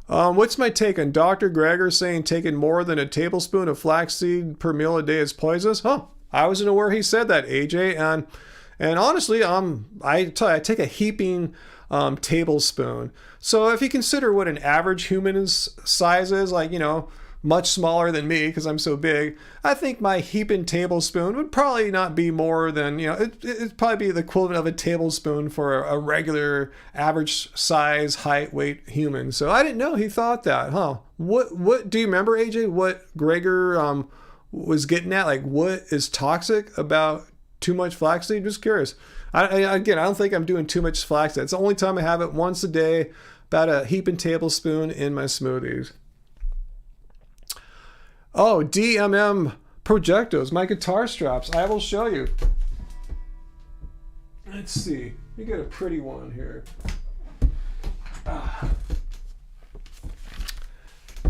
What's my take on Dr. Greger saying taking more than a tablespoon of flaxseed per meal a day is poisonous? Huh, I wasn't aware he said that, AJ. And honestly, I take a heaping tablespoon. So if you consider what an average human's size is, like, much smaller than me because I'm so big, I think my heaping tablespoon would probably not be more than, it'd probably be the equivalent of a tablespoon for a regular average size, height, weight human. So I didn't know he thought that, huh? What do you remember, AJ, what Greger was getting at? Like, what is toxic about too much flaxseed? Just curious. I don't think I'm doing too much flaxseed. It's the only time I have it, once a day, about a heaping tablespoon in my smoothies. Oh, DMM Projectos, my guitar straps. I will show you. Let's see. You get a pretty one here.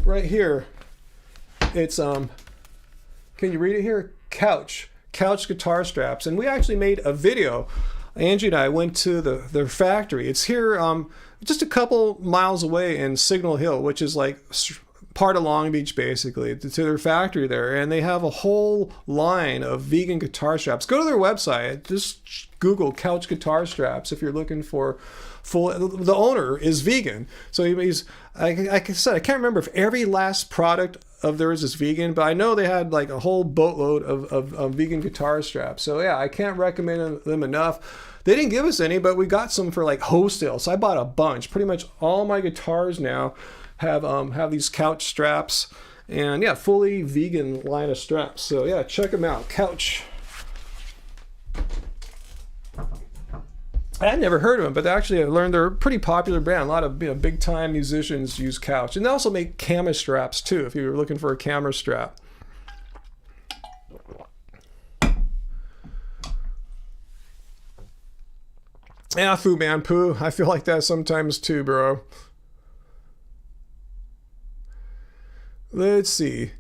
Right here. It's can you read it here? Couch guitar straps, and we actually made a video. Angie and I went to their factory. It's here. just a couple miles away in Signal Hill, which is like part of Long Beach, basically, to their factory there. And they have a whole line of vegan guitar straps. Go to their website. Just Google couch guitar straps if you're looking for full. The owner is vegan. So he's, like I said, I can't remember if every last product of theirs is vegan, but I know they had like a whole boatload of vegan guitar straps. So yeah, I can't recommend them enough. They didn't give us any, but we got some for like wholesale. So I bought a bunch. Pretty much all my guitars now have these couch straps, and yeah, fully vegan line of straps. So yeah, check them out. Couch. I had never heard of them, but actually I learned they're a pretty popular brand. A lot of big time musicians use Couch, and they also make camera straps too. If you're looking for a camera strap. Yeah, Fu Man Poo. I feel like that sometimes too, bro. Let's see.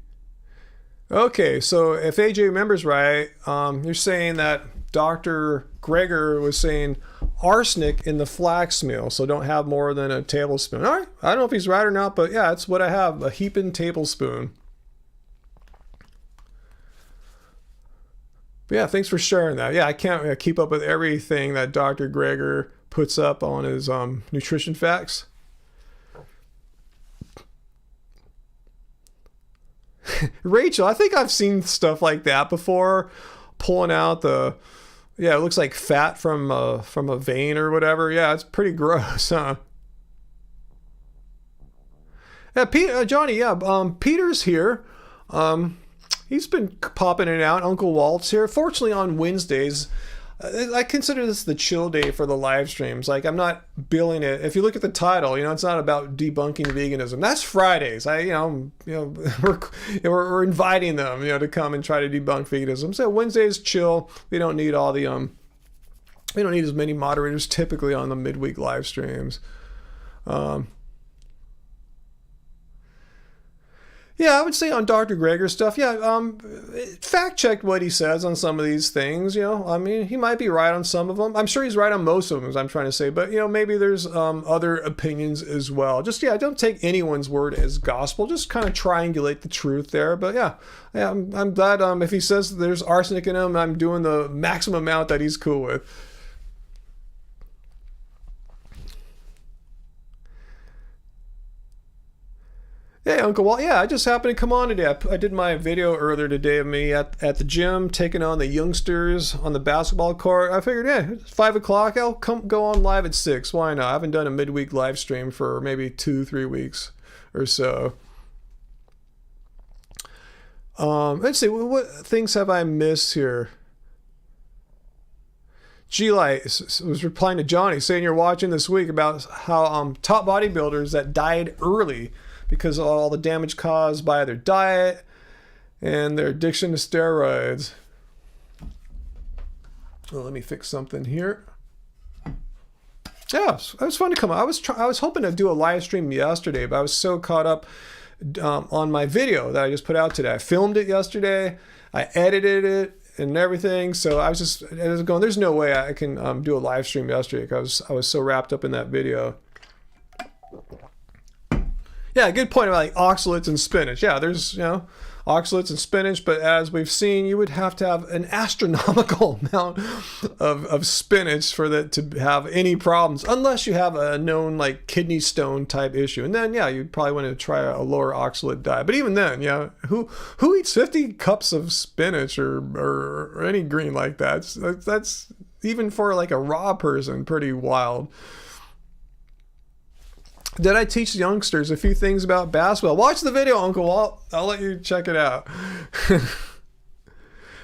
Okay, so if AJ remembers right, you're saying that Dr. Greger was saying arsenic in the flax meal, so don't have more than a tablespoon. All right, I don't know if he's right or not, but yeah, that's what I have, a heaping tablespoon. But yeah, thanks for sharing that. Yeah, I can't keep up with everything that Dr. Greger puts up on his nutrition facts. Rachel, I think I've seen stuff like that before, pulling out the, yeah, it looks like fat from a vein or whatever. Yeah, it's pretty gross, huh? Yeah, Johnny. Yeah, Peter's here. He's been popping in and out. Uncle Walt's here. Fortunately, on Wednesdays, I consider this the chill day for the live streams. Like, I'm not billing it. If you look at the title, it's not about debunking veganism. That's Fridays. We're inviting them, to come and try to debunk veganism. So Wednesdays chill. We don't need all the we don't need as many moderators typically on the midweek live streams. Yeah, I would say on Dr. Greger's stuff, fact check what he says on some of these things, I mean, he might be right on some of them. I'm sure he's right on most of them, as I'm trying to say, but, maybe there's other opinions as well. Just, don't take anyone's word as gospel. Just kind of triangulate the truth there. But yeah, I'm glad if he says there's arsenic in him, I'm doing the maximum amount that he's cool with. Hey, Uncle Walt. Yeah, I just happened to come on today. I did my video earlier today of me at the gym taking on the youngsters on the basketball court. I figured, it's 5 o'clock. I'll go on live at 6. Why not? I haven't done a midweek live stream for maybe 2-3 weeks or so. Let's see. What things have I missed here? G-Light was replying to Johnny, saying you're watching this week about how top bodybuilders that died early because of all the damage caused by their diet and their addiction to steroids. Well, let me fix something here. Yeah, it was fun to come on. I was hoping to do a live stream yesterday, but I was so caught up on my video that I just put out today. I filmed it yesterday. I edited it and everything. So I was going, there's no way I can do a live stream yesterday because I was so wrapped up in that video. Yeah, good point about like oxalates and spinach. Yeah, there's, oxalates and spinach, but as we've seen, you would have to have an astronomical amount of spinach for that to have any problems, unless you have a known like kidney stone type issue. And then, you'd probably want to try a lower oxalate diet. But even then, who eats 50 cups of spinach or any green like that? That's even for like a raw person, pretty wild. Did I teach youngsters a few things about basketball? Watch the video, Uncle Walt. I'll let you check it out.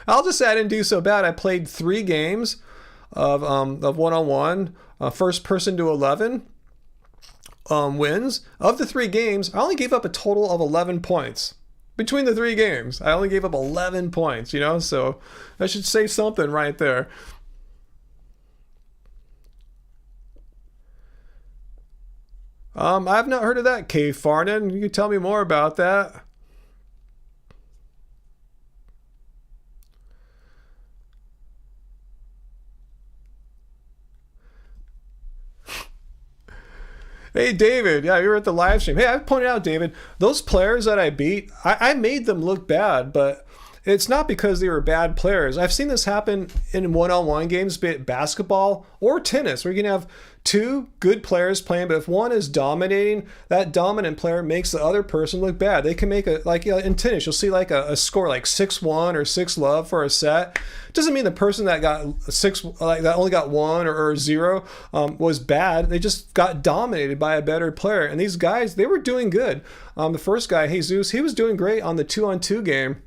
I'll just say I didn't do so bad. I played 3 games of one-on-one, first person to 11 wins. Of the 3 games, I only gave up a total of 11 points. Between the 3 games, I only gave up 11 points, so I should say something right there. I've not heard of that, Kay Farnan. You can tell me more about that. Hey, David. Yeah, you were at the live stream. Hey, I pointed out, David, those players that I beat, I made them look bad, but it's not because they were bad players. I've seen this happen in one-on-one games, be it basketball or tennis, where you can have two good players playing, but if one is dominating, that dominant player makes the other person look bad. They can make in tennis, you'll see like a score like 6-1 or 6-love for a set. It doesn't mean the person that got that only got 1 or 0 was bad. They just got dominated by a better player. And these guys, they were doing good. The first guy, Jesus, he was doing great on the 2-on-2 game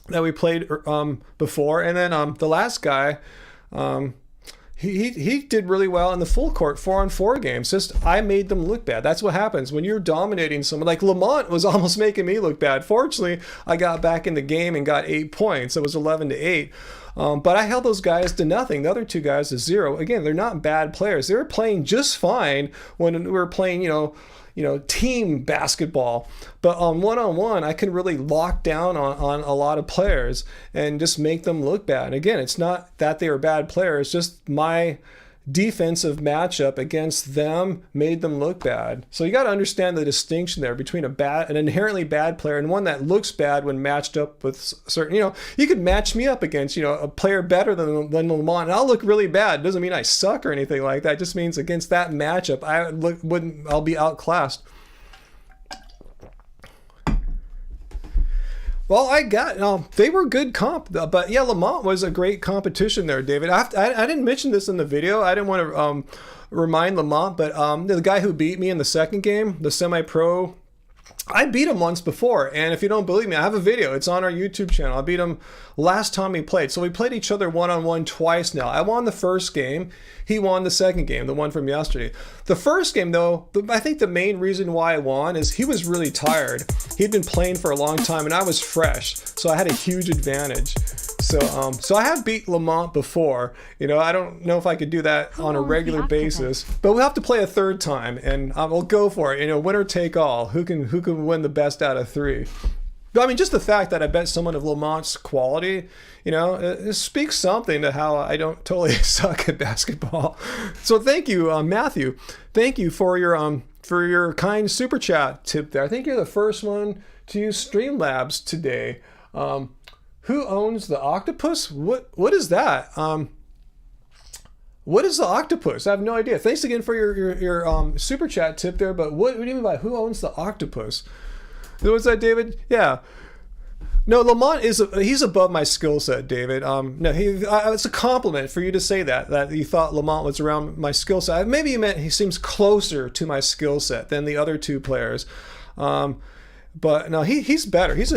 that we played before, and then the last guy, he did really well in the full court 4-on-4 games. Just I made them look bad. That's what happens when you're dominating someone. Like Lamont was almost making me look bad. Fortunately, I got back in the game and got 8 points. It was 11-8. But I held those guys to nothing. The other two guys to 0. Again, they're not bad players. They were playing just fine when we were playing, team basketball. But on one-on-one, I can really lock down on a lot of players and just make them look bad. And again, it's not that they were bad players, just my defensive matchup against them made them look bad. So you got to understand the distinction there between an inherently bad player and one that looks bad when matched up with certain, you could match me up against, a player better than Lamont, and I'll look really bad. It doesn't mean I suck or anything like that. It just means against that matchup, I'll be outclassed. Well, they were good comp, but yeah, Lamont was a great competition there, David. I didn't mention this in the video. I didn't want to remind Lamont, but the guy who beat me in the second game, the semi-pro, I beat him once before, and if you don't believe me, I have a video. It's on our YouTube channel. I beat him last time we played. So we played each other one-on-one twice now. I won the first game. He won the second game, the one from yesterday. The first game, though, I think the main reason why I won is he was really tired. He'd been playing for a long time, and I was fresh, so I had a huge advantage. So I have beat Lamont before. I don't know if I could do that on a regular basis, but we'll have to play a third time, and we'll go for it. Winner take all. Who can win the best out of 3? But I mean, just the fact that I bet someone of Lamont's quality, it speaks something to how I don't totally suck at basketball. So thank you, Matthew. Thank you for your kind super chat tip there. I think you're the first one to use Streamlabs today. Who owns the octopus? What is that? What is the octopus? I have no idea. Thanks again for your super chat tip there. But what do you mean by who owns the octopus? What's that, David? Yeah. No, Lamont he's above my skill set, David. No, it's a compliment for you to say that you thought Lamont was around my skill set. Maybe you meant he seems closer to my skill set than the other two players. But no, he's better. He's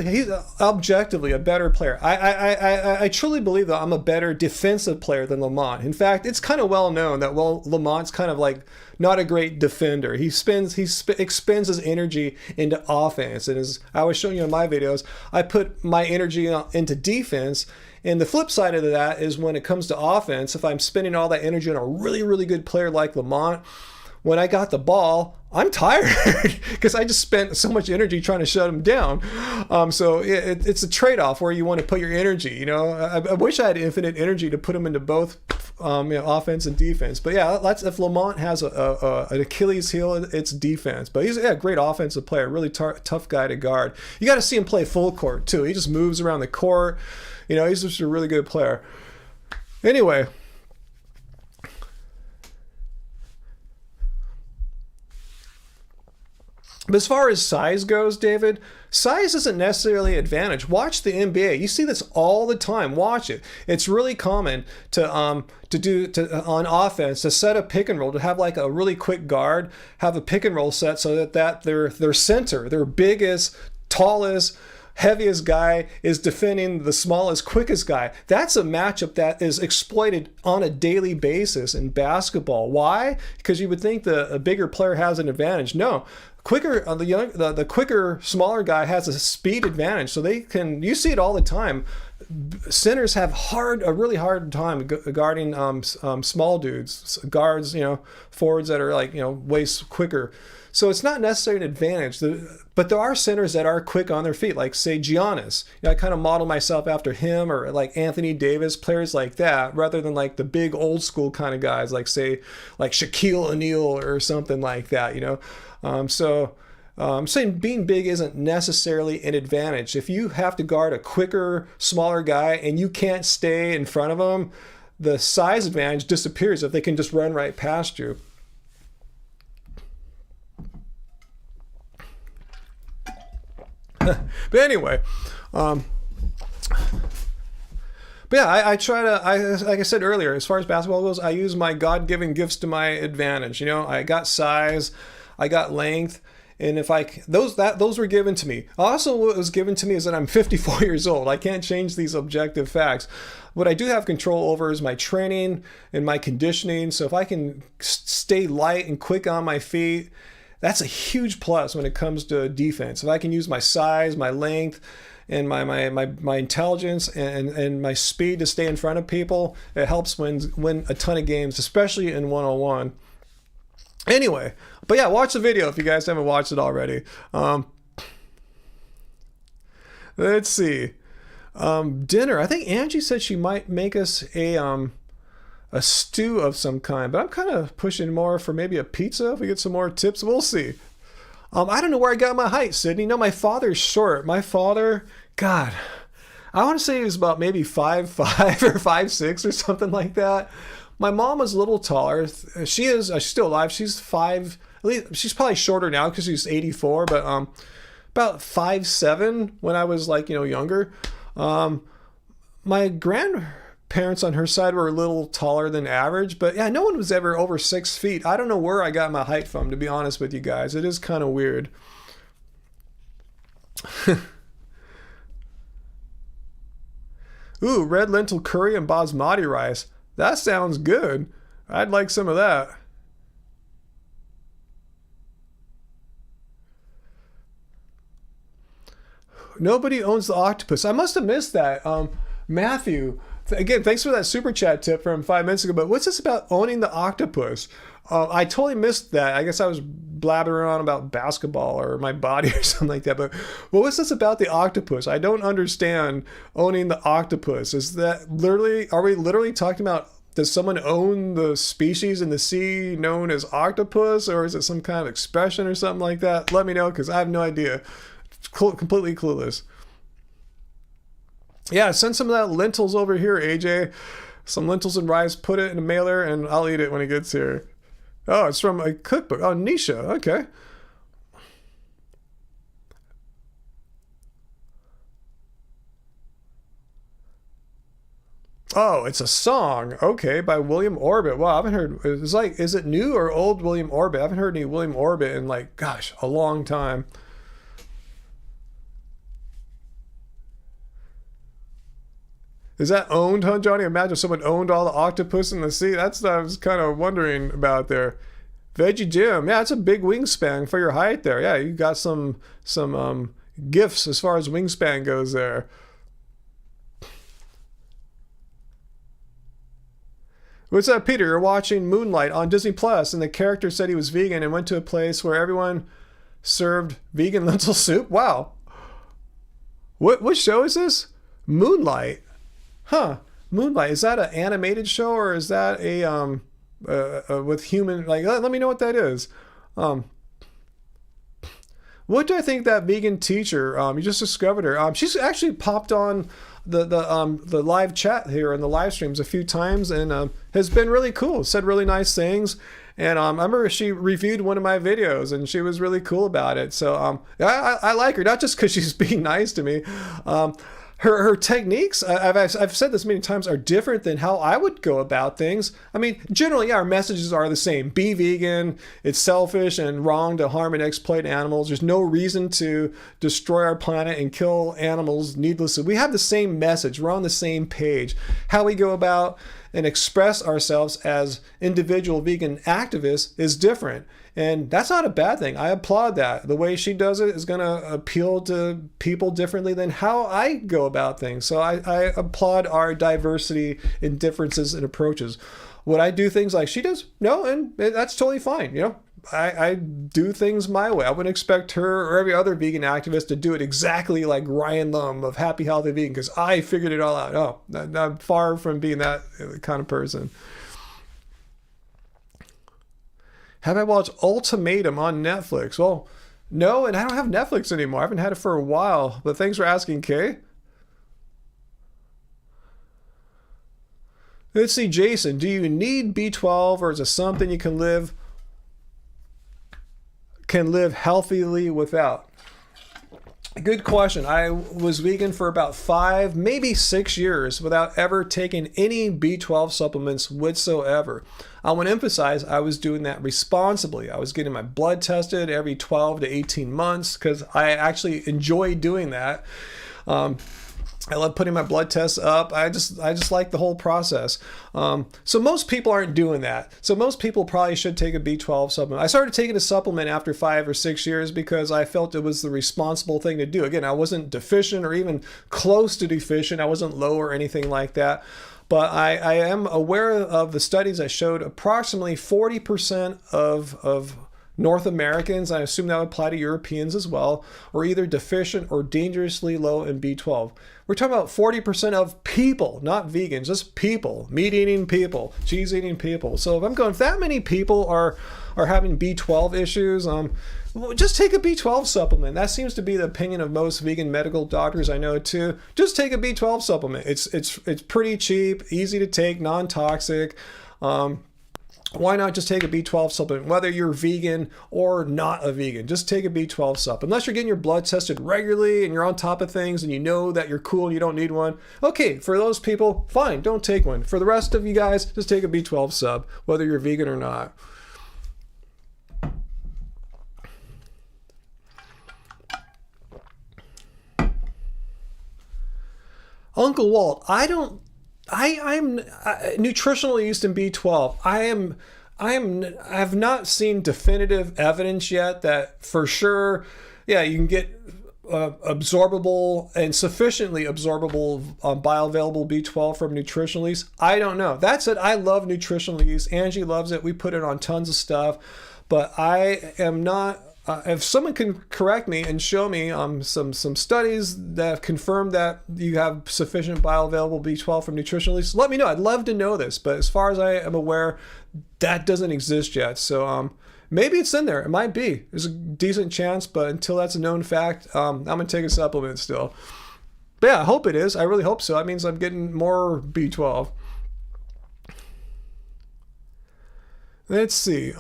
objectively a better player. I truly believe that I'm a better defensive player than Lamont. In fact, it's kind of well known that Lamont's kind of like not a great defender. He expends his energy into offense, and as I was showing you in my videos, I put my energy into defense. And the flip side of that is when it comes to offense, if I'm spending all that energy on a really, really good player like Lamont, when I got the ball, I'm tired because I just spent so much energy trying to shut him down. So it's a trade-off where you want to put your energy. I wish I had infinite energy to put him into both offense and defense. But yeah, if Lamont has an Achilles heel, it's defense. But he's a great offensive player, really tough guy to guard. You got to see him play full court too. He just moves around the court. He's just a really good player. Anyway. But as far as size goes, David, size isn't necessarily an advantage. Watch the NBA. You see this all the time. Watch it. It's really common to do on offense to set a pick and roll, to have like a really quick guard, have a pick and roll set so that their center, their biggest, tallest, heaviest guy is defending the smallest, quickest guy. That's a matchup that is exploited on a daily basis in basketball. Why? Because you would think a bigger player has an advantage. No. The quicker, smaller guy has a speed advantage, so you see it all the time. Sinners have a really hard time guarding small dudes, guards, forwards that are like, way quicker. So it's not necessarily an advantage. But there are sinners that are quick on their feet, like say Giannis. I kind of model myself after him, or like Anthony Davis, players like that, rather than like the big old school kind of guys, like say like Shaquille O'Neal or something like that. I'm saying being big isn't necessarily an advantage. If you have to guard a quicker, smaller guy and you can't stay in front of him, the size advantage disappears if they can just run right past you. But anyway, but yeah, I try to, like I said earlier, as far as basketball goes, I use my God-given gifts to my advantage. I got size, I got length. And if those were given to me. Also, what was given to me is that I'm 54 years old. I can't change these objective facts. What I do have control over is my training and my conditioning. So if I can stay light and quick on my feet, that's a huge plus when it comes to defense. If I can use my size, my length, and my intelligence and my speed to stay in front of people, it helps win a ton of games, especially in one-on-one. Anyway, but yeah, watch the video if you guys haven't watched it already. Let's see. Dinner. I think Angie said she might make us a stew of some kind, but I'm kind of pushing more for maybe a pizza if we get some more tips. We'll see. I don't know where I got my height, Sydney. No, my father's short. My father, God, I want to say he was about maybe 5'5" or 5'6" or something like that. My mom was a little taller. She's still alive. She's she's probably shorter now because she's 84, but about 5'7" when I was younger. My grandparents on her side were a little taller than average, but yeah, no one was ever over 6 feet. I don't know where I got my height from, to be honest with you guys. It is kind of weird. Ooh, red lentil curry and basmati rice. That sounds good. I'd like some of that. Nobody owns the octopus. I must have missed that. Matthew, again, thanks for that super chat tip from 5 minutes ago, but what's this about owning the octopus? I totally missed that. I guess I was blabbering on about basketball or my body or something like that, but what was this about the octopus? I don't understand owning the octopus. Is that literally, are we literally talking about, does someone own the species in the sea known as octopus, or is it some kind of expression or something like that? Let me know, because I have no idea. Completely clueless. Yeah, send some of that lentils over here, AJ. Some lentils and rice, put it in a mailer, and I'll eat it when it gets here. Oh, it's from a cookbook. Oh, Nisha. Okay. Oh, it's a song. Okay, by William Orbit. Wow, I haven't heard. Is it new or old William Orbit? I haven't heard any William Orbit in a long time. Is that owned, huh, Johnny? Imagine if someone owned all the octopus in the sea. That's what I was kind of wondering about there. Veggie Jim. Yeah, it's a big wingspan for your height there. Yeah, you got some gifts as far as wingspan goes there. What's up, Peter? You're watching Moonlight on Disney Plus, and the character said he was vegan and went to a place where everyone served vegan lentil soup. Wow. What show is this? Moonlight. Huh. Moonlight. Is that an animated show, or is that a with human, let me know what that is. What do I think that vegan teacher, you just discovered her. She's actually popped on the live chat here in the live streams a few times, and has been really cool. Said really nice things. And I remember she reviewed one of my videos, and she was really cool about it. So I like her, not just because she's being nice to me. Her techniques, I've said this many times, are different than how I would go about things. I mean, generally, our messages are the same. Be vegan. It's selfish and wrong to harm and exploit animals. There's no reason to destroy our planet and kill animals needlessly. We have the same message. We're on the same page. How we go about and express ourselves as individual vegan activists is different. And that's not a bad thing. I applaud that. The way she does it is going to appeal to people differently than how I go about things. So I applaud our diversity in differences and approaches. Would I do things like she does? No, and that's totally fine. You know, I do things my way. I wouldn't expect her or every other vegan activist to do it exactly like Ryan Lum of Happy Healthy Vegan because I figured it all out. Oh, I'm far from being that kind of person. Have I watched Ultimatum on Netflix? Well, no, and I don't have Netflix anymore. I haven't had it for a while, but thanks for asking, Kay. Let's see, Jason, do you need B12 or is it something you can live healthily without? Good question. I was vegan for about 5, maybe 6 years without ever taking any B12 supplements whatsoever. I want to emphasize I was doing that responsibly. I was getting my blood tested every 12 to 18 months because I actually enjoy doing that. I love putting my blood tests up. I just like the whole process. So most people aren't doing that. So most people probably should take a B12 supplement. I started taking a supplement after 5 or 6 years because I felt it was the responsible thing to do. Again, I wasn't deficient or even close to deficient. I wasn't low or anything like that. But I am aware of the studies that showed approximately 40% of North Americans, I assume that would apply to Europeans as well, are either deficient or dangerously low in B12. We're talking about 40% of people, not vegans, just people, meat-eating people, cheese-eating people. So if I'm going, if that many people are having B12 issues, just take a B12 supplement. That seems to be the opinion of most vegan medical doctors I know too. Just take a B12 supplement. It's pretty cheap, easy to take, non-toxic. Why not just take a B12 supplement, whether you're vegan or not a vegan? Just take a B12 supplement. Unless you're getting your blood tested regularly and you're on top of things and you know that you're cool and you don't need one. Okay, for those people, fine, don't take one. For the rest of you guys, just take a B12 sub, whether you're vegan or not. Uncle Walt, I'm nutritionally used in B12. I have not seen definitive evidence yet that for sure, yeah, you can get absorbable and sufficiently absorbable bioavailable B12 from nutritional yeast. I don't know. That said, I love nutritional yeast. Angie loves it. We put it on tons of stuff, but I am not. If someone can correct me and show me some studies that have confirmed that you have sufficient bioavailable B12 from nutritional yeast, let me know. I'd love to know this, but as far as I am aware, that doesn't exist yet. So maybe it's in there. It might be. There's a decent chance, but until that's a known fact, I'm going to take a supplement still. But yeah, I hope it is. I really hope so. That means I'm getting more B12. Let's see.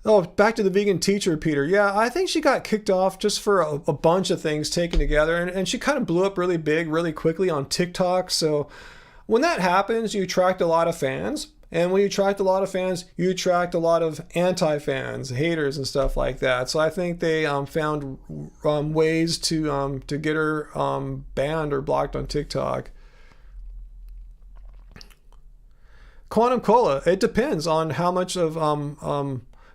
Oh, back to the vegan teacher, Peter. Yeah, I think she got kicked off just for a bunch of things taken together. And she kind of blew up really big, really quickly on TikTok. So when that happens, you attract a lot of fans. And when you attract a lot of fans, you attract a lot of anti-fans, haters and stuff like that. So I think they found ways to get her banned or blocked on TikTok. Quantum Cola, it depends on how much of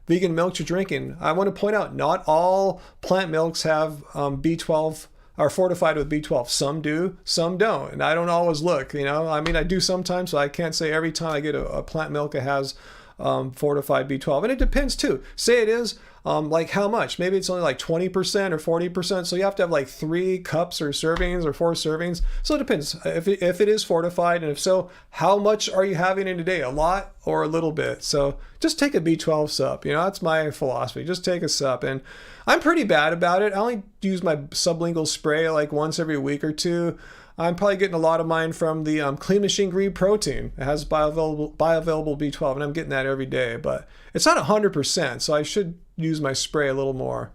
vegan milk you're drinking. I want to point out not all plant milks have B12 are fortified with B12. Some do, some don't. And I don't always look, you know. I mean, I do sometimes, so I can't say every time I get a plant milk it has fortified B12. And it depends too. Say it is, like how much? Maybe it's only like 20% or 40%. So you have to have like 3 cups or servings or 4 servings. So it depends if it is fortified. And if so, how much are you having in a day? A lot or a little bit? So just take a B12 sup. You know, that's my philosophy. Just take a sup. And I'm pretty bad about it. I only use my sublingual spray like once every week or two. I'm probably getting a lot of mine from the Clean Machine Green Protein. It has bioavailable B12, and I'm getting that every day. But it's not 100%, so I should use my spray a little more.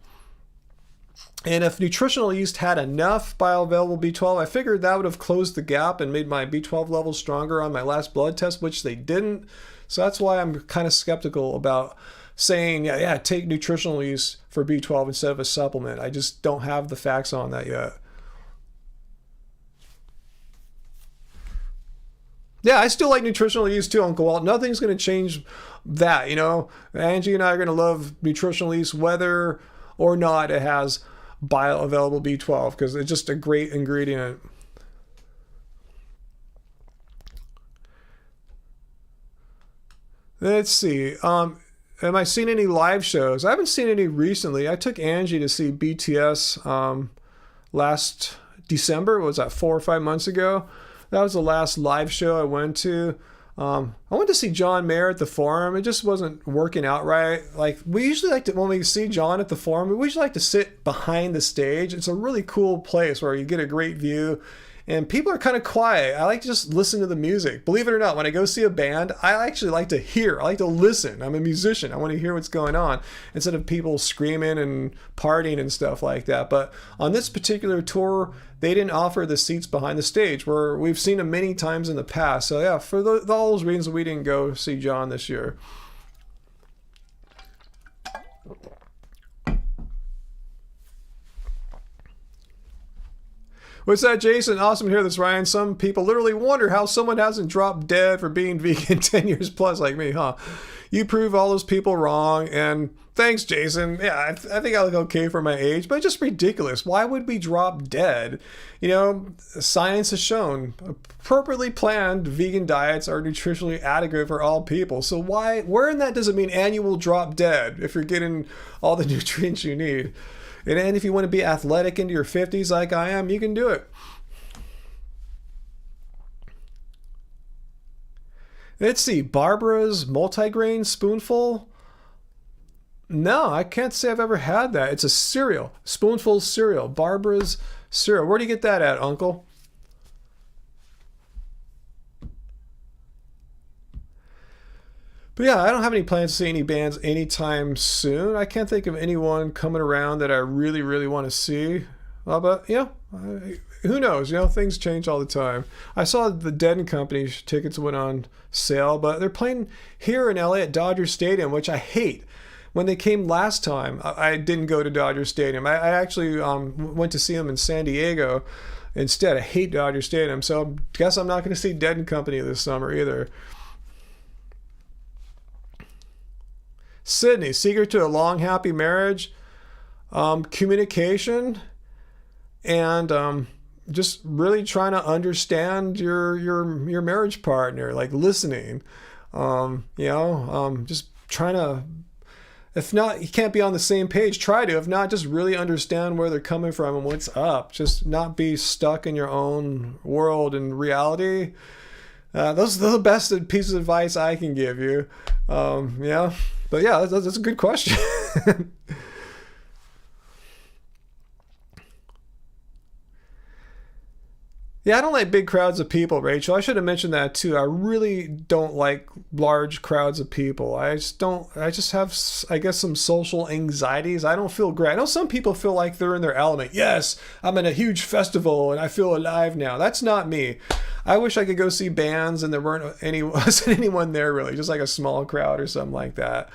And if nutritional yeast had enough bioavailable B12, I figured that would have closed the gap and made my B12 levels stronger on my last blood test, which they didn't. So that's why I'm kind of skeptical about saying, yeah, take nutritional yeast for B12 instead of a supplement. I just don't have the facts on that yet. Yeah, I still like nutritional yeast too, Uncle Walt. Nothing's going to change that, you know. Angie and I are going to love nutritional yeast whether or not it has bioavailable B12 because it's just a great ingredient. Let's see. Am I seeing any live shows? I haven't seen any recently. I took Angie to see BTS last December. Was that 4 or 5 months ago? That was the last live show I went to. I went to see John Mayer at the Forum. It just wasn't working out right. Like, we usually like to, when we see John at the Forum, we usually like to sit behind the stage. It's a really cool place where you get a great view. And people are kind of quiet. I like to just listen to the music. Believe it or not, when I go see a band, I actually like to hear. I like to listen. I'm a musician. I want to hear what's going on instead of people screaming and partying and stuff like that. But on this particular tour, they didn't offer the seats behind the stage, where we've seen them many times in the past. So yeah, for all those reasons, we didn't go see John this year. What's that, Jason? Awesome to hear this, Ryan. Some people literally wonder how someone hasn't dropped dead for being vegan 10 years plus like me, huh? You prove all those people wrong, and thanks, Jason. Yeah, I think I look okay for my age, but it's just ridiculous. Why would we drop dead? You know, science has shown appropriately planned vegan diets are nutritionally adequate for all people. So where in that does it mean annual drop dead if you're getting all the nutrients you need? And if you want to be athletic into your 50s like I am, you can do it. Let's see, Barbara's multigrain spoonful. No, I can't say I've ever had that. It's a cereal, spoonful cereal, Barbara's cereal. Where do you get that at, Uncle? But yeah, I don't have any plans to see any bands anytime soon. I can't think of anyone coming around that I really, really want to see. But yeah, who knows? You know, things change all the time. I saw the Dead & Company tickets went on sale, but they're playing here in LA at Dodger Stadium, which I hate. When they came last time, I didn't go to Dodger Stadium. I actually went to see them in San Diego instead. I hate Dodger Stadium, so I guess I'm not going to see Dead & Company this summer either. Sydney, secret to a long, happy marriage, communication, and just really trying to understand your marriage partner, like listening. Just trying to, if not, you can't be on the same page, try to. If not, just really understand where they're coming from and what's up. Just not be stuck in your own world and reality. Those are the best pieces of advice I can give you. But yeah, that's a good question. Yeah, I don't like big crowds of people, Rachel. I should have mentioned that too. I really don't like large crowds of people. I just have, I guess, some social anxieties. I don't feel great. I know some people feel like they're in their element. Yes, I'm in a huge festival and I feel alive now. That's not me. I wish I could go see bands and there wasn't anyone there really, just like a small crowd or something like that.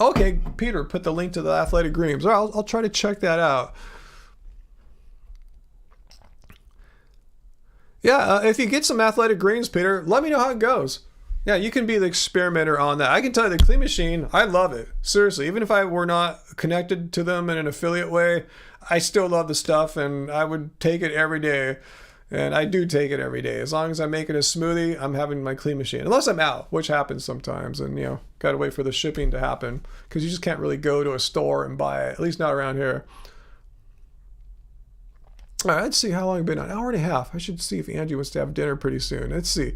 Okay, Peter, put the link to the Athletic Greens. I'll try to check that out. Yeah, if you get some Athletic Greens, Peter, let me know how it goes. Yeah, you can be the experimenter on that. I can tell you the Clean Machine, I love it. Seriously, even if I were not connected to them in an affiliate way, I still love the stuff and I would take it every day. And I do take it every day. As long as I'm making a smoothie, I'm having my Clean Machine. Unless I'm out, which happens sometimes. And, got to wait for the shipping to happen. Because you just can't really go to a store and buy it. At least not around here. All right, let's see how long I've been on. An hour and a half. I should see if Angie wants to have dinner pretty soon. Let's see.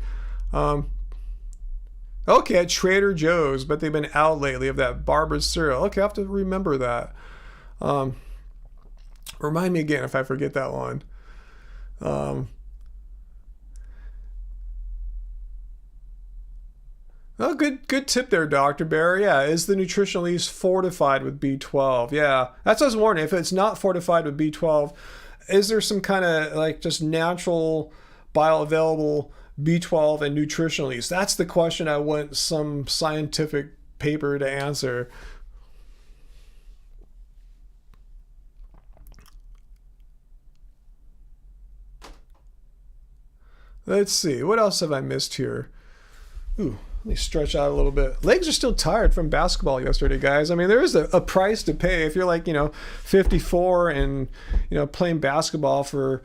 Okay, at Trader Joe's, but they've been out lately of that Barbara's cereal. Okay, I have to remember that. Remind me again if I forget that one. Oh, good tip there, Dr. Bear. Yeah, is the nutritional yeast fortified with B12? Yeah, that's what I was wondering. If it's not fortified with B12, is there some kind of like just natural bioavailable B12 and nutritional yeast? That's the question I want some scientific paper to answer. Let's see. What else have I missed here? Ooh, let me stretch out a little bit. Legs are still tired from basketball yesterday, guys. I mean, there is a price to pay if you're like, 54 and, playing basketball for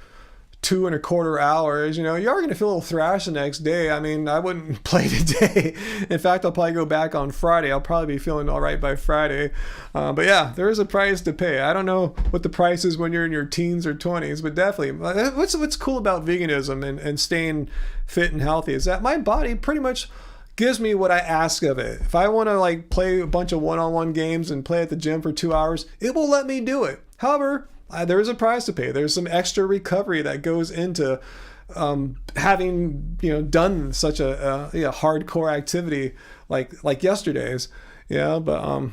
2.25 hours. You are going to feel a little thrashed the next day. I mean, I wouldn't play today. In fact, I'll probably go back on Friday. I'll probably be feeling all right by Friday. But yeah, there is a price to pay. I don't know what the price is when you're in your teens or 20s, but definitely. What's cool about veganism and staying fit and healthy is that my body pretty much gives me what I ask of it. If I want to play a bunch of one-on-one games and play at the gym for 2 hours, it will let me do it. However, there is a price to pay. There's some extra recovery that goes into having done such a hardcore activity like yesterday's. But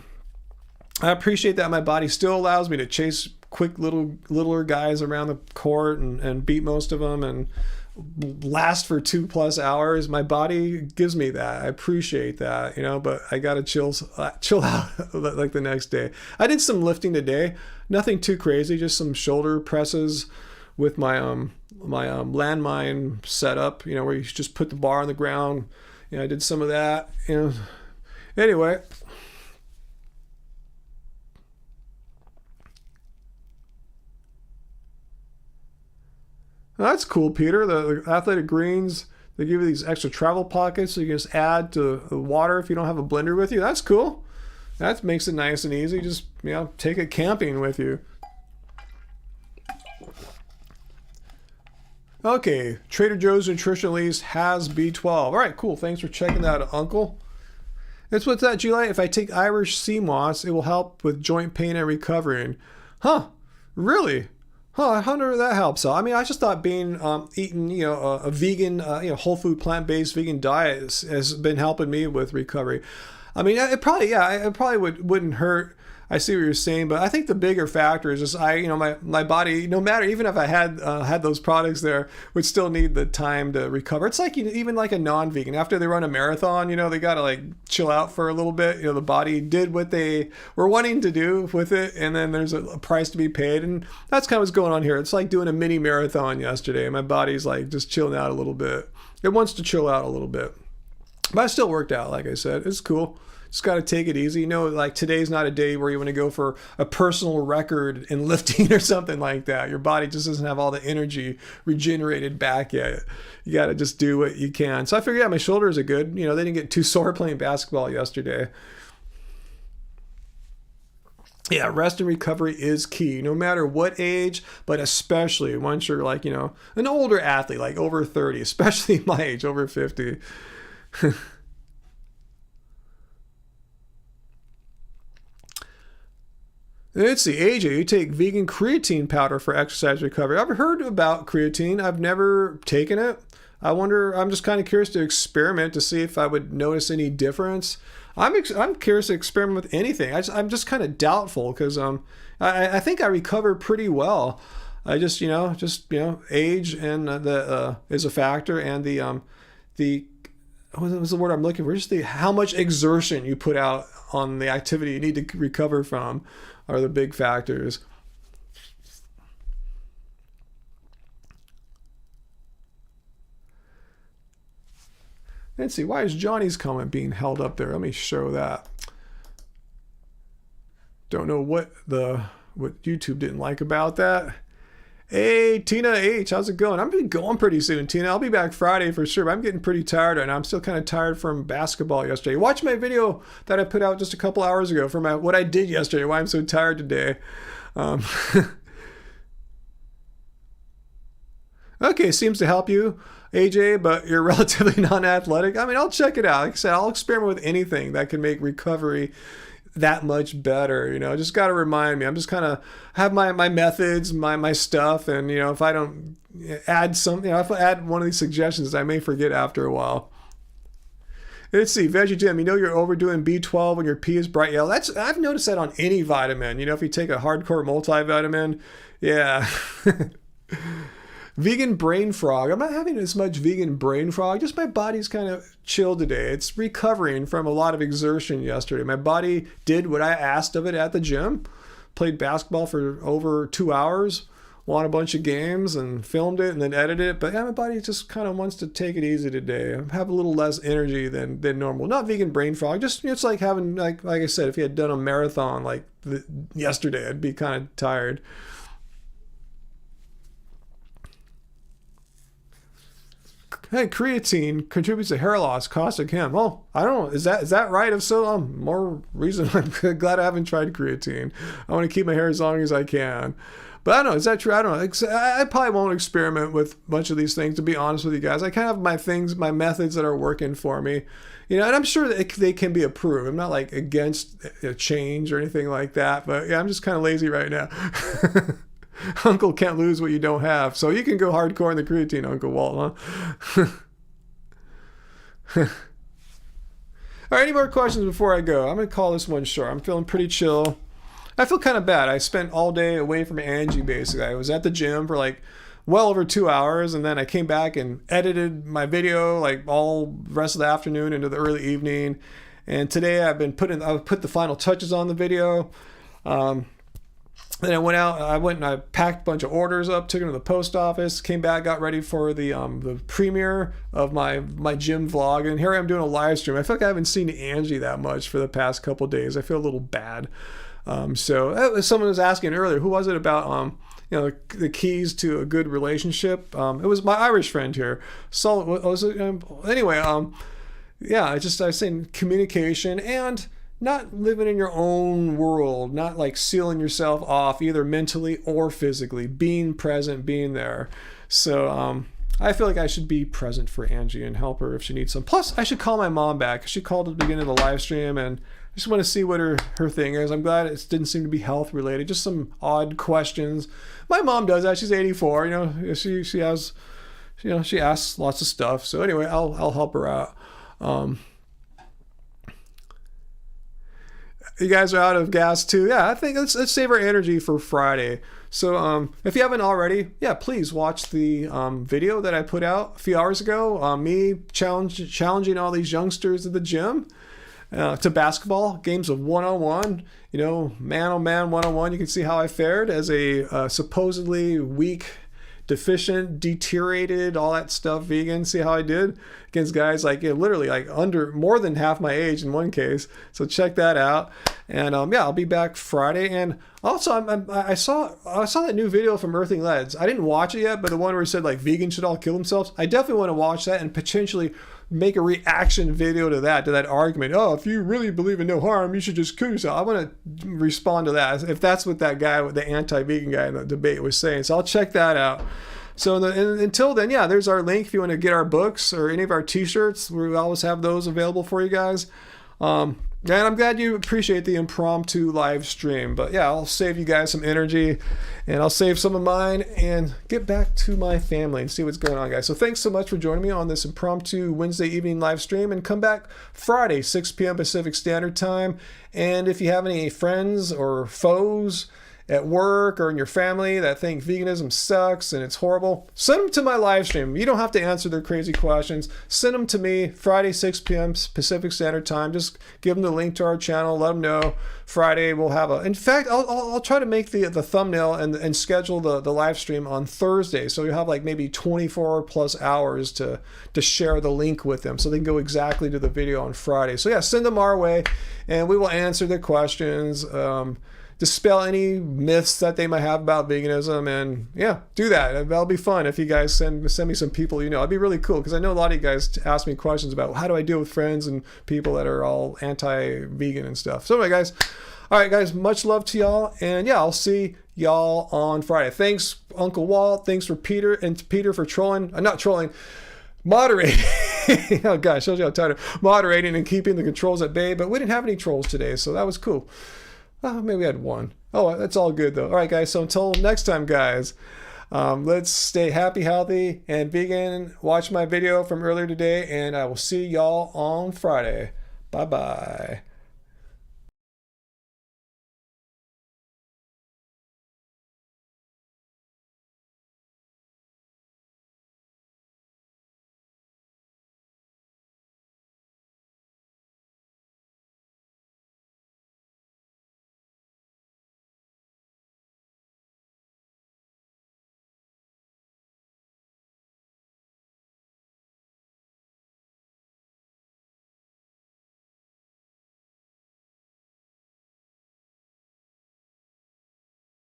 I appreciate that my body still allows me to chase quick littler guys around the court and beat most of them and last for 2+ hours. My body gives me that. I appreciate that, but I gotta chill out like the next day. I did some lifting today, nothing too crazy, just some shoulder presses with my landmine setup, where you just put the bar on the ground. I did some of that. Anyway. That's cool, Peter. The Athletic Greens, they give you these extra travel pockets so you can just add to the water if you don't have a blender with you. That's cool. That makes it nice and easy. Just, take it camping with you. Okay, Trader Joe's Nutrition Lease has B12. All right, cool. Thanks for checking that out, Uncle. That's what's that, G-Light? If I take Irish sea moss, it will help with joint pain and recovering. Huh? Really? Huh, I wonder if that helps. I mean, I just thought eating, a vegan, whole food, plant-based vegan diet has been helping me with recovery. I mean, it probably wouldn't hurt. I see what you're saying, but I think the bigger factor is just my body, no matter, even if I had those products there, would still need the time to recover. It's like even like a non-vegan, after they run a marathon, they gotta chill out for a little bit. The body did what they were wanting to do with it, and then there's a price to be paid, and that's kind of what's going on here. It's like doing a mini marathon yesterday. My body's just chilling out a little bit. It wants to chill out a little bit, but I still worked out. Like I said, it's cool. Just got to take it easy. Today's not a day where you want to go for a personal record in lifting or something like that. Your body just doesn't have all the energy regenerated back yet. You got to just do what you can. So I figured, my shoulders are good. They didn't get too sore playing basketball yesterday. Yeah, rest and recovery is key, no matter what age, but especially once you're an older athlete, over 30, especially my age, over 50. Let's see, AJ, you take vegan creatine powder for exercise recovery. I've heard about creatine. I've never taken it. I'm just kind of curious to experiment to see if I would notice any difference. I'm curious to experiment with anything. I'm just kind of doubtful because I think I recover pretty well. I just age and is a factor, and the what was the word I'm looking for? Just how much exertion you put out on the activity you need to recover from are the big factors. Let's see, why is Johnny's comment being held up there? Let me show that. Don't know what YouTube didn't like about that. Hey, Tina H, how's it going? I'm going to be going pretty soon, Tina. I'll be back Friday for sure, but I'm getting pretty tired right now. I'm still kind of tired from basketball yesterday. Watch my video that I put out just a couple hours ago for what I did yesterday, why I'm so tired today. Okay, seems to help you, AJ, but you're relatively non-athletic. I mean, I'll check it out. Like I said, I'll experiment with anything that can make recovery that much better. Just got to remind me. I'm just kind of have my methods, my stuff, and if I don't add something, if I add one of these suggestions, I may forget after a while. Let's see, Veggie Jim, you're overdoing B12 when your pee is bright yellow. I've noticed that on any vitamin. If you take a hardcore multivitamin, yeah. Vegan brain fog. I'm not having as much vegan brain fog. Just my body's kind of chill today. It's recovering from a lot of exertion yesterday. My body did what I asked of it at the gym. Played basketball for over 2 hours. want a bunch of games and filmed it and then edited it. But yeah, my body just kind of wants to take it easy today. I have a little less energy than normal. Not vegan brain fog. Just it's like having like I said, if you had done a marathon like yesterday, I'd be kind of tired. Hey, creatine contributes to hair loss, caustic him. Well, I don't know. Is that right? If so, more reason I'm glad I haven't tried creatine. I want to keep my hair as long as I can. But I don't know. Is that true? I don't know. I probably won't experiment with a bunch of these things, to be honest with you guys. I kind of have my things, my methods that are working for me. You know, and I'm sure that they can be approved. I'm not like against a change or anything like that. But yeah, I'm just kind of lazy right now. Uncle can't lose what you don't have. So you can go hardcore in the creatine, Uncle Walt, huh? All right, any more questions before I go? I'm going to call this one short. I'm feeling pretty chill. I feel kind of bad. I spent all day away from Angie, basically. I was at the gym for like well over 2 hours, and then I came back and edited my video like all the rest of the afternoon into the early evening. And today I've put the final touches on the video. Then I went and I packed a bunch of orders up, took them to the post office, came back, got ready for the premiere of my gym vlog, and here I am doing a live stream. I feel like I haven't seen Angie that much for the past couple days. I feel a little bad. So someone was asking earlier, who was it about the keys to a good relationship? It was my Irish friend here. Anyway, I was saying communication and not living in your own world, not like sealing yourself off either mentally or physically, being present, being there. So I feel like I should be present for Angie and help her if she needs some. Plus, I should call my mom back. She called at the beginning of the live stream, and I just want to see what her thing is. I'm glad it didn't seem to be health related, just some odd questions. My mom does that. She's 84. She has, she asks lots of stuff. So anyway, I'll help her out. You guys are out of gas too. Yeah, I think let's save our energy for Friday. So if you haven't already, yeah, please watch the video that I put out a few hours ago. Me challenging all these youngsters at the gym to basketball games of one-on-one. Man on man, one-on-one. You can see how I fared as a supposedly weak, deficient, deteriorated, all that stuff, vegan. See how I did against guys like literally like under more than half my age in one case. So check that out. And I'll be back Friday. And also I saw that new video from Earthing Leds. I didn't watch it yet, but the one where he said like vegans should all kill themselves. I definitely want to watch that and potentially make a reaction video to that argument. Oh, if you really believe in no harm, you should just kill yourself. I want to respond to that if that's what that guy, the anti-vegan guy in the debate was saying. So I'll check that out. So until then, yeah, there's our link if you want to get our books or any of our t-shirts. We always have those available for you guys. And I'm glad you appreciate the impromptu live stream. But yeah, I'll save you guys some energy, and I'll save some of mine and get back to my family and see what's going on, guys. So thanks so much for joining me on this impromptu Wednesday evening live stream, and come back Friday, 6 p.m. Pacific Standard Time. And if you have any friends or foes at work or in your family that think veganism sucks and it's horrible, send them to my live stream. You don't have to answer their crazy questions. Send them to me Friday, 6 p.m. Pacific Standard Time. Just give them the link to our channel. Let them know Friday we'll have in fact, I'll try to make the thumbnail and schedule the live stream on Thursday. So you'll have like maybe 24 plus hours to share the link with them so they can go exactly to the video on Friday. So yeah, send them our way and we will answer their questions. Dispel any myths that they might have about veganism, and yeah, do that. That'll be fun if you guys send me some people it'd be really cool, because I know a lot of you guys ask me questions about how do I deal with friends and people that are all anti-vegan and stuff. So anyway, guys, all right, guys, much love to y'all, and yeah, I'll see y'all on Friday. Thanks, Uncle Walt. Thanks for Peter for trolling. Not trolling, moderating. Oh gosh, shows you how tired I'm moderating and keeping the controls at bay. But we didn't have any trolls today, so that was cool. Maybe we had one. Oh, that's all good though. All right, guys. So until next time, guys, let's stay happy, healthy, and vegan. Watch my video from earlier today, and I will see y'all on Friday. Bye-bye.